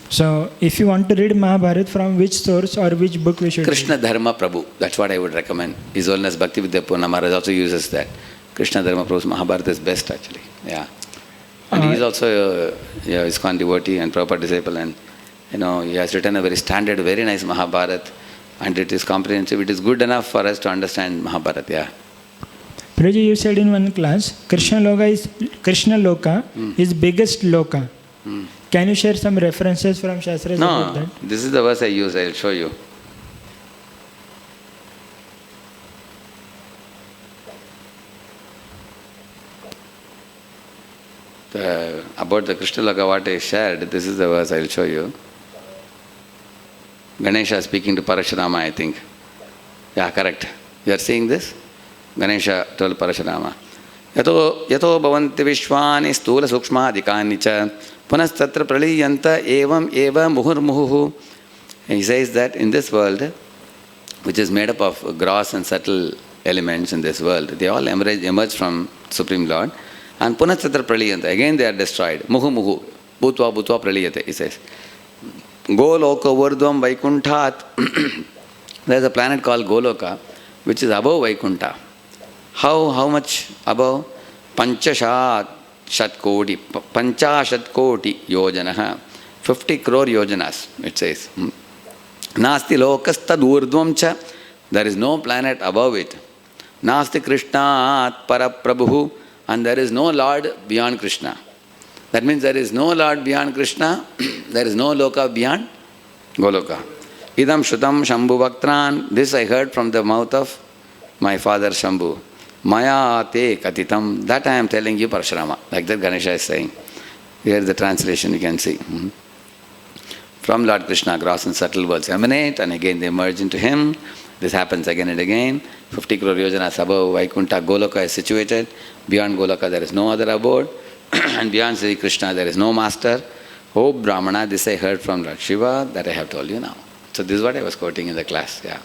So if you want to read Mahabharata, from which source or which book we should Krishna read? Dharma Prabhu. That's what I would recommend. His Holiness Bhaktivedanta Purna Maharaj also uses that. Krishna Dharma Prabhu's Mahabharata is best actually. Yeah. And he is also ISKCON devotee and Prabhupada disciple, and he has written a very standard, very nice Mahabharata, and it is comprehensive. It is good enough for us to understand Mahabharata. Yeah. Prabhuji, you said in one class, Krishna Loka is biggest Loka. Can you share some references from Shastras about that? This is the verse I use. I will show you. About the Krishna Loka, what I shared, this is the verse I will show you. Ganesha speaking to Parashurama, I think. Yeah, correct. You are seeing this? Ganesha told Parashurama, Yato bhavanti vishwani stula sukshmadikani cha punastatra praliyanta evam eva muhurmuhu. He says that in this world, which is made up of gross and subtle elements in this world, they all emerge from Supreme Lord. And punastatra praliyanta, again they are destroyed. Muhu, bhutva praliyate, he says. Goloka vardhvam vaikunthat. There is a planet called Goloka, which is above Vaikuntha. How much above? Panchashat koti yojanaha. 50 crore yojanas, it says. Nasti lokastad urdhvam cha. There is no planet above it. Nasti krishnat paraprabhu. And there is no Lord beyond Krishna. That means there is no Lord beyond Krishna, there is no Loka beyond Goloka. Idam Shrutam Shambhu Bhaktran. This I heard from the mouth of my father Shambhu. Maya te katitam. That I am telling you, Parashurama. Like that Ganesha is saying. Here is the translation you can see. From Lord Krishna, gross and subtle worlds emanate, and again they merge into him. This happens again and again. 50 crore yojanas above Vaikuntha, Goloka is situated. Beyond Goloka there is no other abode. And beyond Sri Krishna there is no master. Oh Brahmana, this I heard from Lord Shiva, that I have told you now. So this is what I was quoting in the class. Yeah.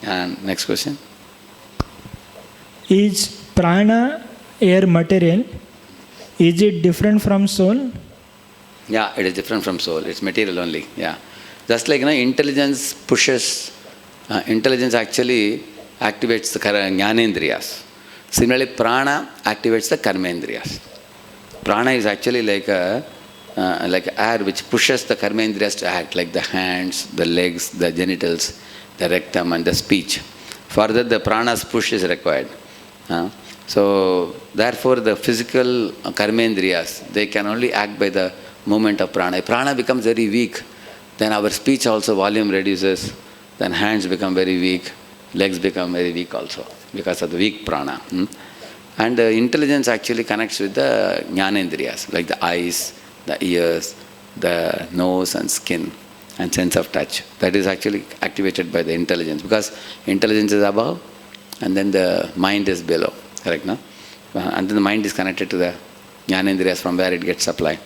And next question. Is prana air material? Is it different from soul? Yeah, it is different from soul. It's material only. Yeah. Just like intelligence pushes, intelligence actually activates the jnanendriyas. Similarly, prana activates the karmendriyas. Prana is actually like air which pushes the karmendriyas to act, like the hands, the legs, the genitals, the rectum and the speech. Further, the prana's push is required. So, therefore, the physical karmendriyas, they can only act by the movement of prana. If prana becomes very weak, then our speech also volume reduces, then hands become very weak, legs become very weak also because of the weak prana. And the intelligence actually connects with the jnanendriyas, like the eyes, the ears, the nose and skin and sense of touch. That is actually activated by the intelligence, because intelligence is above and then the mind is below, correct, no? And then the mind is connected to the jnanendriyas from where it gets supply.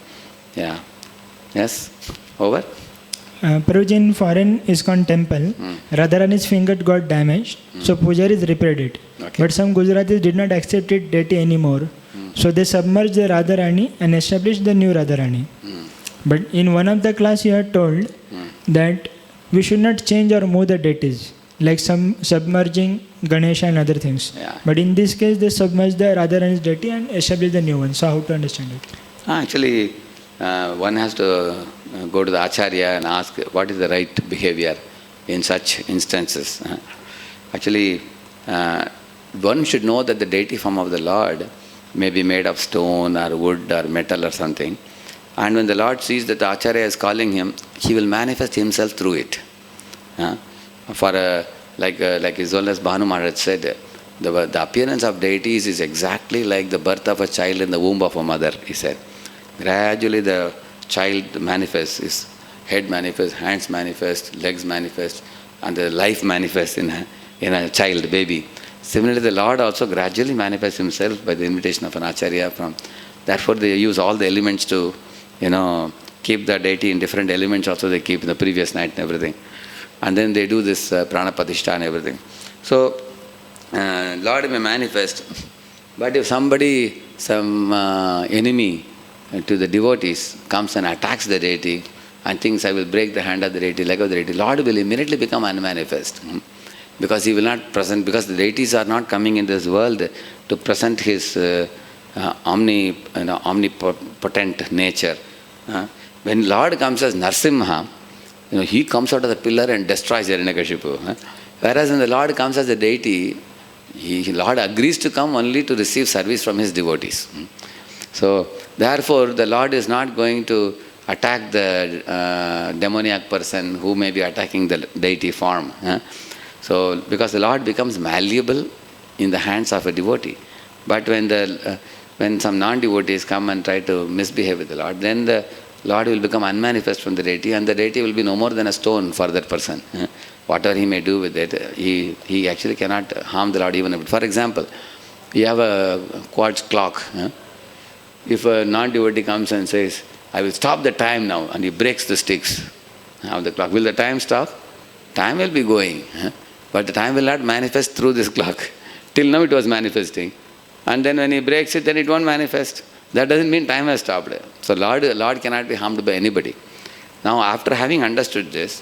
Yeah. Yes? Over? Prabhuji, in foreign ISKCON temple, Radharani's finger got damaged, so pujaris repaired it. Okay. But some Gujaratis did not accept it deity anymore. So they submerged the Radharani and established the new Radharani. But in one of the class you had told that we should not change or move the deities, like some submerging Ganesha and other things. Yeah. But in this case they submerged the Radharani's deity and established the new one. So how to understand it? Actually, one has to go to the Acharya and ask what is the right behavior in such instances. Actually, one should know that the deity form of the Lord may be made of stone or wood or metal or something. And when the Lord sees that the Acharya is calling him, he will manifest himself through it. Like His Holiness Bhanu Maharaj said, the appearance of deities is exactly like the birth of a child in the womb of a mother, he said. Gradually the child manifests, his head manifests, hands manifest, legs manifest, and the life manifests in a child, baby. Similarly, the Lord also gradually manifests himself by the invitation of an Acharya. Therefore, they use all the elements to, keep the deity in different elements also they keep in the previous night and everything. And then they do this prana pratishtha and everything. So, Lord may manifest, but if somebody, some enemy to the devotees comes and attacks the deity and thinks, I will break the hand of the deity, leg of the deity, Lord will immediately become unmanifest. Because he will not present, because the deities are not coming in this world to present his omnipotent nature. When Lord comes as Narsimha, he comes out of the pillar and destroys Hiranyakashipu. Whereas when the Lord comes as a deity, Lord agrees to come only to receive service from his devotees. So, therefore, the Lord is not going to attack the demoniac person who may be attacking the deity form. So, because the Lord becomes malleable in the hands of a devotee. But when some non-devotees come and try to misbehave with the Lord, then the Lord will become unmanifest from the deity, and the deity will be no more than a stone for that person. Whatever he may do with it, he actually cannot harm the Lord even a bit. For example, you have a quartz clock. If a non-devotee comes and says, I will stop the time now, and he breaks the sticks of the clock, will the time stop? Time will be going, but the time will not manifest through this clock. Till now it was manifesting. And then when he breaks it, then it won't manifest. That doesn't mean time has stopped. So Lord cannot be harmed by anybody. Now after having understood this,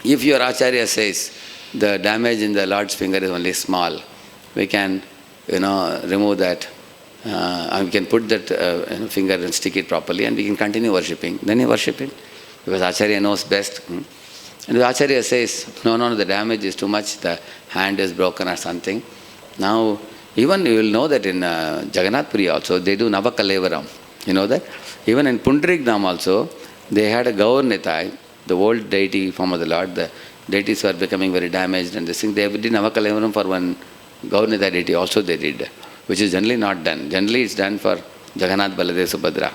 if your Acharya says the damage in the Lord's finger is only small, we can remove that. And we can put that finger and stick it properly, and we can continue worshipping. Then you worship it, because Acharya knows best. And the Acharya says, no, the damage is too much, the hand is broken or something. Now, even you will know that in Jagannath Puri also, they do Navakalevaram. You know that? Even in Pundarikdham also, they had a Gaur Nitai, the old deity form of the Lord. The deities were becoming very damaged, and this thing, they did Navakalevaram for one Gaur Nitai deity also they did, which is generally not done. Generally it's done for Jagannath, Baladev, Subhadra.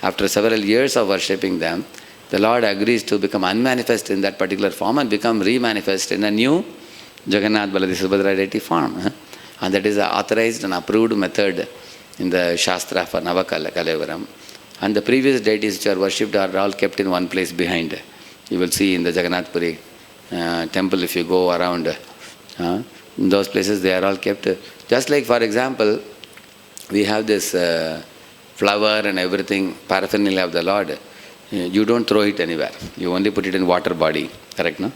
After several years of worshipping them, the Lord agrees to become unmanifest in that particular form and become remanifest in a new Jagannath, Baladev, Subhadra deity form. And that is an authorized and approved method in the Shastra for Navakalevaram. And the previous deities which are worshipped are all kept in one place behind. You will see in the Jagannath Puri temple, if you go around, in those places they are all kept. Just like, for example, we have this flower and everything, paraphernalia of the Lord. You don't throw it anywhere. You only put it in water body. Correct, no?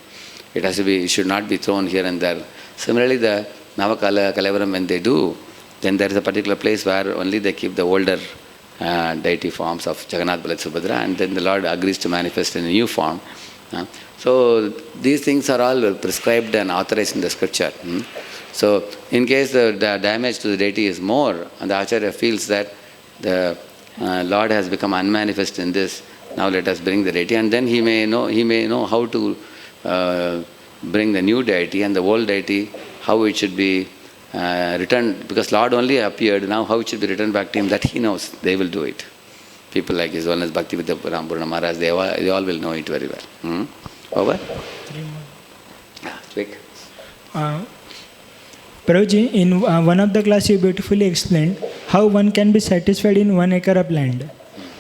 It should not be thrown here and there. Similarly, the Navakalevaram, when they do, Then there is a particular place where only they keep the older deity forms of Jagannath, Baladev, Subhadra, and then the Lord agrees to manifest in a new form. So these things are all prescribed and authorized in the scripture. So in case the damage to the deity is more, and the Acharya feels that the Lord has become unmanifest in this, now let us bring the deity, and then he may know how to bring the new deity and the old deity, how it should be returned, because Lord only appeared, now how it should be returned back to him, that he knows. They will do it. People like His Holiness Bhaktivedanta Rampurna Maharaj, they all will know it very well. Over? 3 more. Quick. Prabhuji, in one of the class you beautifully explained how one can be satisfied in 1 acre of land.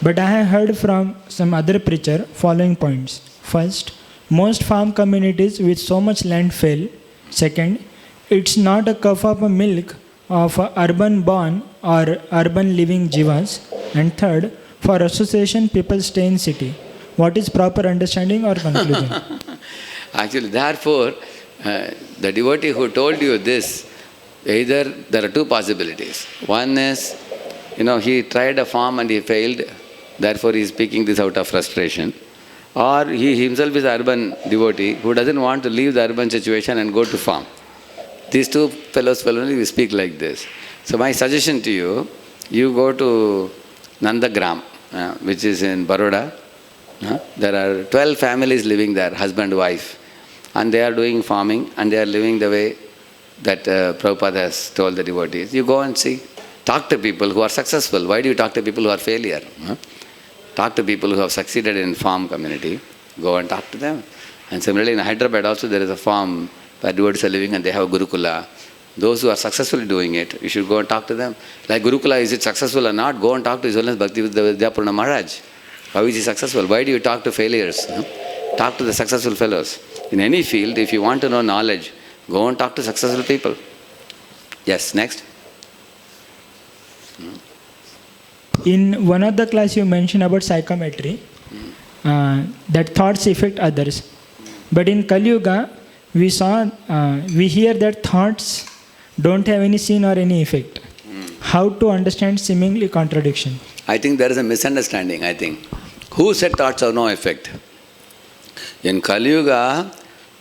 But I have heard from some other preacher following points. First, most farm communities with so much land fail. Second, it's not a cup of milk of urban born or urban living jivas. And third, for association people stay in city. What is proper understanding or conclusion? Actually, therefore, the devotee who told you this, either there are two possibilities. One is, he tried a farm and he failed, therefore he is speaking this out of frustration. Or he himself is an urban devotee who doesn't want to leave the urban situation and go to farm. These two fellows will only speak like this. So my suggestion to you, you go to Nandagram, which is in Baroda. There are 12 families living there, husband, wife. And they are doing farming and they are living the way that Prabhupada has told the devotees. You go and see. Talk to people who are successful. Why do you talk to people who are failure? Talk to people who have succeeded in farm community. Go and talk to them. And similarly in Hyderabad also there is a farm where devotees are living and they have Gurukula. Those who are successfully doing it, you should go and talk to them. Like Gurukula, is it successful or not? Go and talk to His Holiness Bhaktivedanta Purna Maharaj. How is he successful? Why do you talk to failures? Talk to the successful fellows. In any field, if you want to know knowledge, go and talk to successful people. Yes, next. In one of the class you mentioned about psychometry, that thoughts affect others. But in Kali Yuga, we hear that thoughts don't have any sin or any effect. How to understand seemingly contradiction? I think there is a misunderstanding, Who said thoughts have no effect? In Kali Yuga,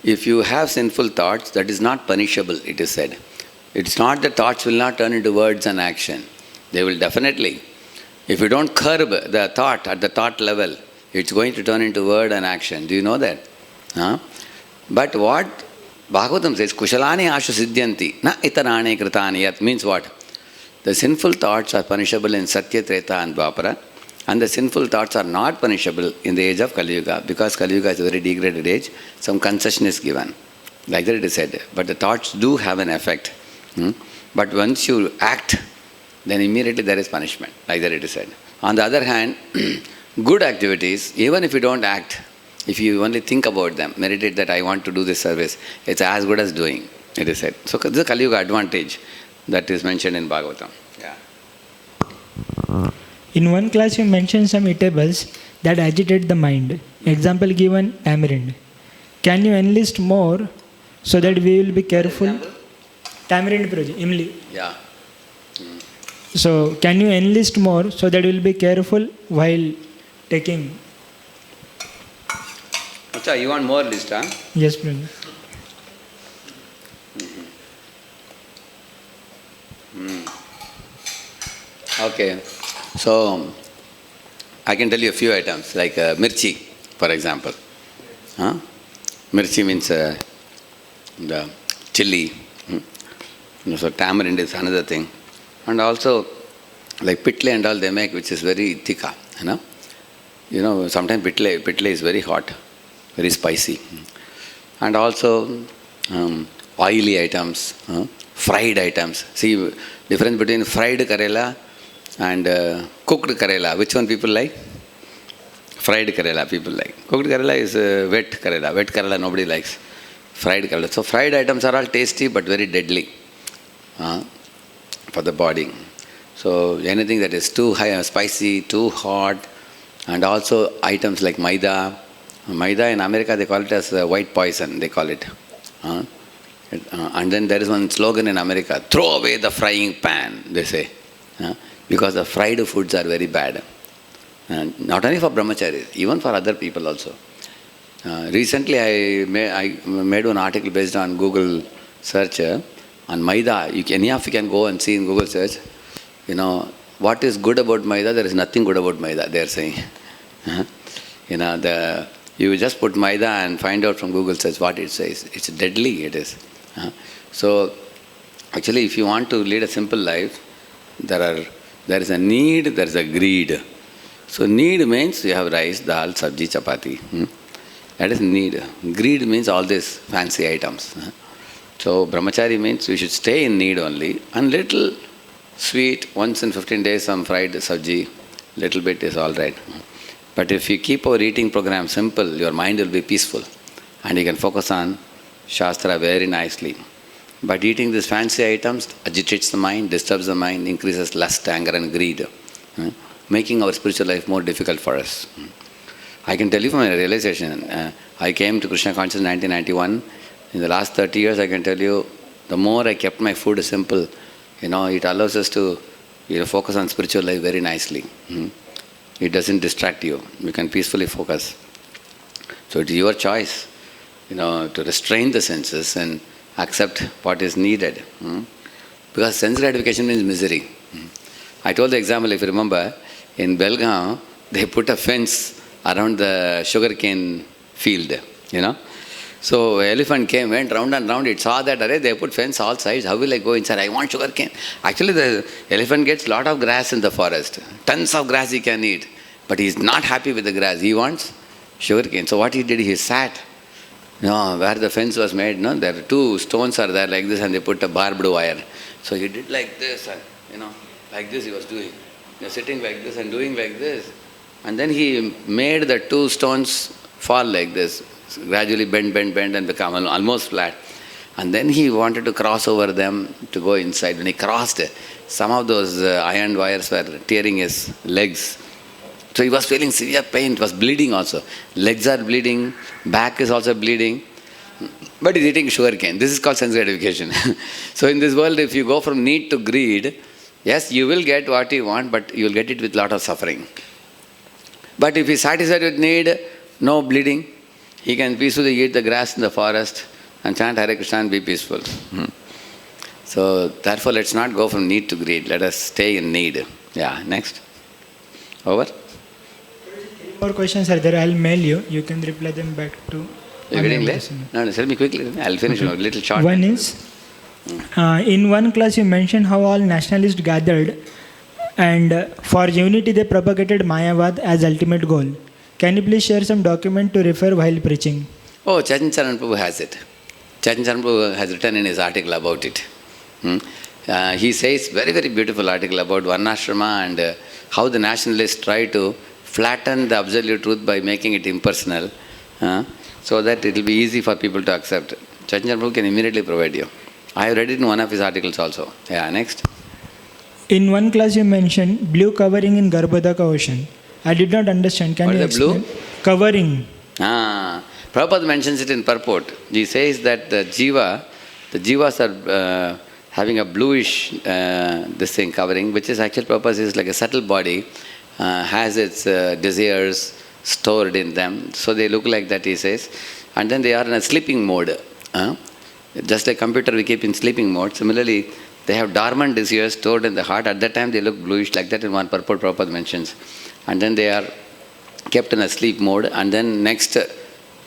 if you have sinful thoughts, that is not punishable, it is said. It's not that thoughts will not turn into words and action. They will definitely. If you don't curb the thought at the thought level, it's going to turn into word and action. Do you know that? But what Bhagavatam says, Kushalani ashu siddhyanti, na itarane kritani yat, means what? The sinful thoughts are punishable in Satya, Treta and Dwapara, and the sinful thoughts are not punishable in the age of Kali Yuga, because Kali Yuga is a very degraded age. Some concession is given. Like that it is said. But the thoughts do have an effect. But once you act, then immediately there is punishment. Like that it is said. On the other hand, good activities, even if you don't act, if you only think about them, meditate that I want to do this service, it's as good as doing, it is said. So this is a Kali Yuga advantage that is mentioned in Bhagavatam. Yeah. In one class you mentioned some eatables that agitate the mind. Example given, tamarind. Can you enlist more so that we will be careful? Tamarind project, imli. Yeah. So can you enlist more so that we will be careful while taking? Acha, you want more list, huh? Yes, Prabhu. Okay. So, I can tell you a few items, like mirchi, for example. Mirchi means the chili. So, tamarind is another thing. And also, like pitle and all they make, which is very thika, sometimes pitle is very hot, very spicy. And also, oily items, fried items. See, difference between fried Karela and cooked Karela. Which one people like? Fried Karela people like. Cooked Karela is wet Karela. Wet Karela nobody likes. Fried Karela. So fried items are all tasty but very deadly for the body. So anything that is too high, spicy, too hot, and also items like maida. Maida in America they call it as white poison, they call it. And then there is one slogan in America, throw away the frying pan, they say. Because the fried foods are very bad. Not only for brahmacharis, even for other people also. Recently I made one article based on Google search on Maida. Any of you can go and see in Google search, what is good about Maida? There is nothing good about Maida, they are saying. You just put Maida and find out from Google search what it says. It's deadly, it is. So, actually, if you want to lead a simple life, there is a need, there is a greed. So, need means you have rice, dal, sabji, chapati. That is need. Greed means all these fancy items. So, brahmachari means we should stay in need only, and little sweet, once in 15 days some fried sabji, little bit is all right. But if you keep our eating program simple, your mind will be peaceful and you can focus on Shastra very nicely. But eating these fancy items agitates the mind, disturbs the mind, increases lust, anger and greed, making our spiritual life more difficult for us. I can tell you from my realization, I came to Krishna consciousness in 1991. In the last 30 years, I can tell you, the more I kept my food simple, it allows us to focus on spiritual life very nicely. It doesn't distract you. You can peacefully focus. So it is your choice, to restrain the senses and accept what is needed. Because sense gratification means misery. I told the example, if you remember, in Belgaum, they put a fence around the sugarcane field, So elephant went round and round, it saw that, they put fence all sides, how will I go inside? I want sugarcane. Actually, the elephant gets lot of grass in the forest. Tons of grass he can eat. But he is not happy with the grass. He wants sugarcane. So what he did, he sat, where the fence was made, there are two stones are there like this and they put a barbed wire. So he did like this and, like this he was doing. Sitting like this and doing like this. And then he made the two stones fall like this. Gradually bend and become almost flat. And then he wanted to cross over them to go inside. When he crossed, some of those iron wires were tearing his legs. So he was feeling severe pain, it was bleeding also. Legs are bleeding, back is also bleeding. But he's eating sugarcane. This is called sense gratification. So in this world, if you go from need to greed, yes, you will get what you want, but you will get it with lot of suffering. But if he's satisfied with need, no bleeding, he can peacefully eat the grass in the forest and chant Hare Krishna and be peaceful. So therefore, let's not go from need to greed. Let us stay in need. Yeah, next. Over. 3 more questions are there. I'll mail you. You can reply them back to. You're getting late? No, tell me quickly. I'll finish. A little short. One is, in one class you mentioned how all nationalists gathered and for unity they propagated Mayavad as ultimate goal. Can you please share some document to refer while preaching? Oh, Chaitanya Charan Prabhu has it. Chaitanya Charan Prabhu has written in his article about it. He says very, very beautiful article about Varnashrama and how the nationalists try to flatten the absolute truth by making it impersonal, so that it will be easy for people to accept. Chaitanya Charan Prabhu can immediately provide you. I have read it in one of his articles also. Yeah, next. In one class you mentioned blue covering in Garbhodaka ocean. I did not understand. Can What you is the explain? blue? Covering. Prabhupada mentions it in purport. He says that the jivas are having a bluish this thing covering, which is actually Prabhupada says like a subtle body, has its desires stored in them. So they look like that, he says. And then they are in a sleeping mode. Just like computer we keep in sleeping mode. Similarly, they have dormant desires stored in the heart. At that time they look bluish like that in one purport Prabhupada mentions. And then they are kept in a sleep mode, and then next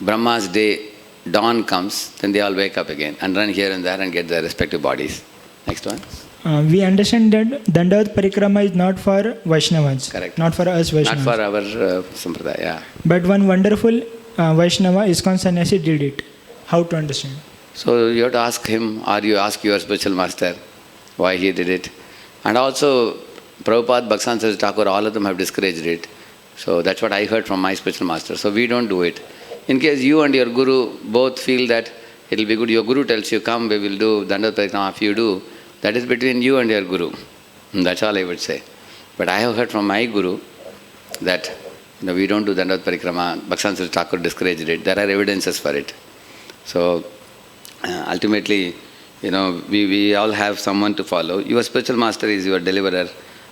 Brahma's day, dawn comes, then they all wake up again and run here and there and get their respective bodies. Next one. We understand that Dandavat Parikrama is not for Vaishnavas. Correct. Not for us Vaishnavas. Not for our sampradaya, yeah. But one wonderful Vaishnava, ISKCON sannyasi, did it. How to understand? So you have to ask him, or you ask your spiritual master why he did it. And also Prabhupada, Bhaktivedanta Saraswati Thakur, all of them have discouraged it. So that's what I heard from my spiritual master. So we don't do it. In case you and your guru both feel that it will be good, your guru tells you, come, we will do Dandavat Parikrama, if you do, that is between you and your guru. That's all I would say. But I have heard from my guru that we don't do Dandavat Parikrama, Bhaktivedanta Saraswati Thakur discouraged it. There are evidences for it. So ultimately, we all have someone to follow. Your spiritual master is your deliverer,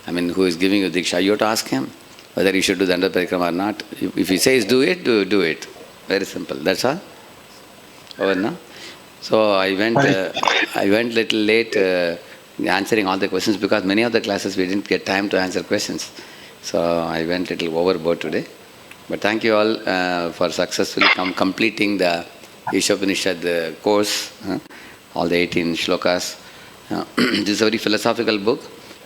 who is giving you Diksha. You have to ask him whether you should do the Danda Parikrama or not. If he says do it, do it. Very simple. That's all. Over now. So I went little late answering all the questions because many of the classes we didn't get time to answer questions. So I went little overboard today. But thank you all for successfully completing the Ishopanishad course, all the 18 shlokas. This is a very philosophical book.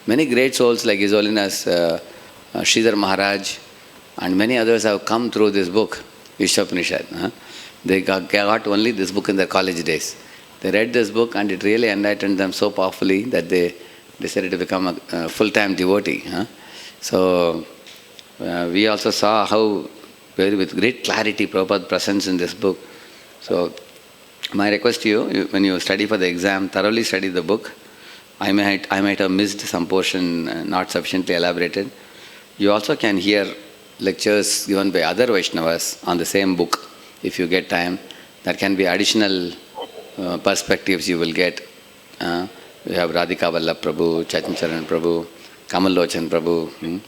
Many great souls like His Holiness Sridhar Maharaj and many others have come through this book, Ishopanishad. They got only this book in their college days. They read this book and it really enlightened them so powerfully that they decided to become a full-time devotee. So we also saw how with great clarity Prabhupada presents in this book. So my request to you, when you study for the exam, thoroughly study the book. I might have missed some portion not sufficiently elaborated. You also can hear lectures given by other Vaishnavas on the same book if you get time. There can be additional perspectives you will get. We have Radhika Vallabh Prabhu, Chaitanya Prabhu, Kamal Lochan Prabhu,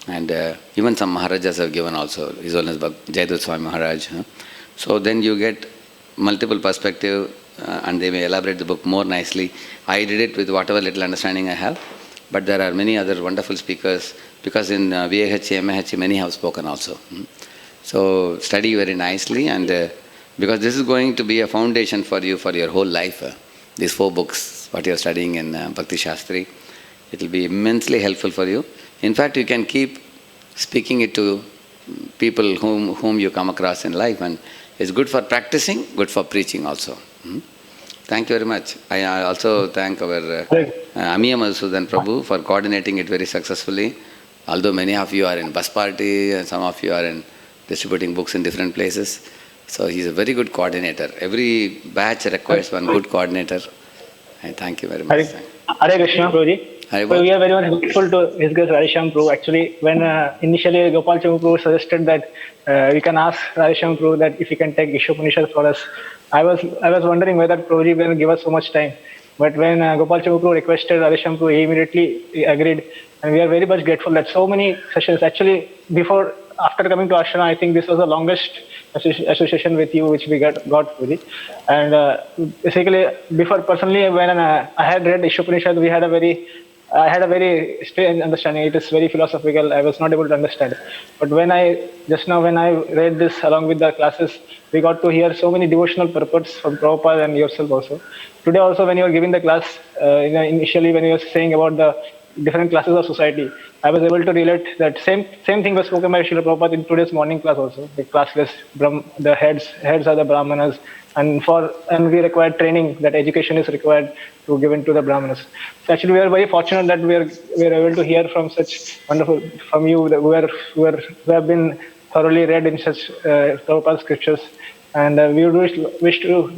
and even some Maharajas have given also, His Holiness Jayadut Swami Maharaj. So then you get multiple perspective and they may elaborate the book more nicely. I did it with whatever little understanding I have, but there are many other wonderful speakers because in VAHC, MAHC many have spoken also. So study very nicely and because this is going to be a foundation for you for your whole life. These 4 books, what you are studying in Bhakti Shastri, it will be immensely helpful for you. In fact, you can keep speaking it to people whom you come across in life, and it's good for practicing, good for preaching also. Thank you very much. I also thank our Amiya Madhusudan Prabhu for coordinating it very successfully. Although many of you are in bus party and some of you are in distributing books in different places. So he's a very good coordinator. Every batch requires one good coordinator. I thank you very much. Hare Krishna, Prabhuji. So we are very much grateful to His Grace Radhesham Prabhu. Actually, when initially Gopal Chandra Prabhu suggested that we can ask Radhesham Prabhu that if he can take Ishopanishad for us, I was wondering whether Prabhuji will give us so much time. But when Gopal Chandra Prabhu requested Radhesham Prabhu, he immediately agreed. And we are very much grateful that so many sessions, actually after coming to Ashrama, I think this was the longest association with you which we got Prabhuji. And basically, before personally, when I had read Ishopanishad, I had a very strange understanding. It is very philosophical. I was not able to understand. But when I read this along with the classes, we got to hear so many devotional purports from Prabhupada and yourself also. Today also, when you were giving the class, initially when you were saying about the different classes of society, I was able to relate that same thing was spoken by Srila Prabhupada in today's morning class also. The classless, the heads are the Brahmanas, and we require training, that education is required to give into the Brahmanas. So actually we are very fortunate that we are able to hear from such wonderful, from you who have been thoroughly read in such Prabhupada scriptures. And we would wish to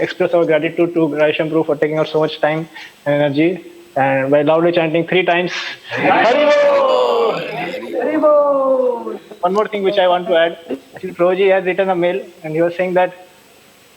express our gratitude to Radhesham Prabhu for taking out so much time and energy, and by loudly chanting 3 times, Haribol! Haribol! One more thing which I want to add. Actually, Prabhuji has written a mail and he was saying that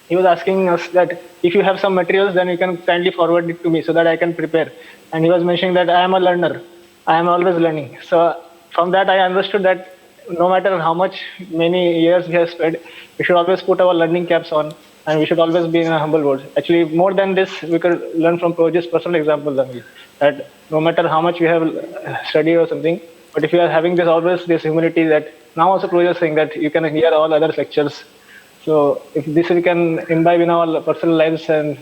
he was asking us that if you have some materials, then you can kindly forward it to me so that I can prepare. And he was mentioning that I am a learner. I am always learning. So from that I understood that no matter how many years we have spent, we should always put our learning caps on and we should always be in a humble mode. Actually, more than this, we could learn from Prabhuji's personal example only. That no matter how much we have studied or something, but if you are having always this humility, that now also Prabhuji is saying that you can hear all other lectures. So if this we can imbibe in our personal lives and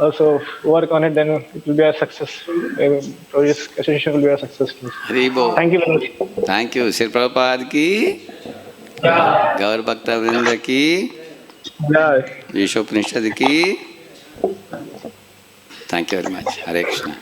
also work on it, then it will be a success. Prabhuji's association will be a success. Thank you very much. Thank you. Sri Prabhupada ki, Gaur Bhakta Vrinda ki, Ishopanishad ki. Thank you very much. Hare Krishna.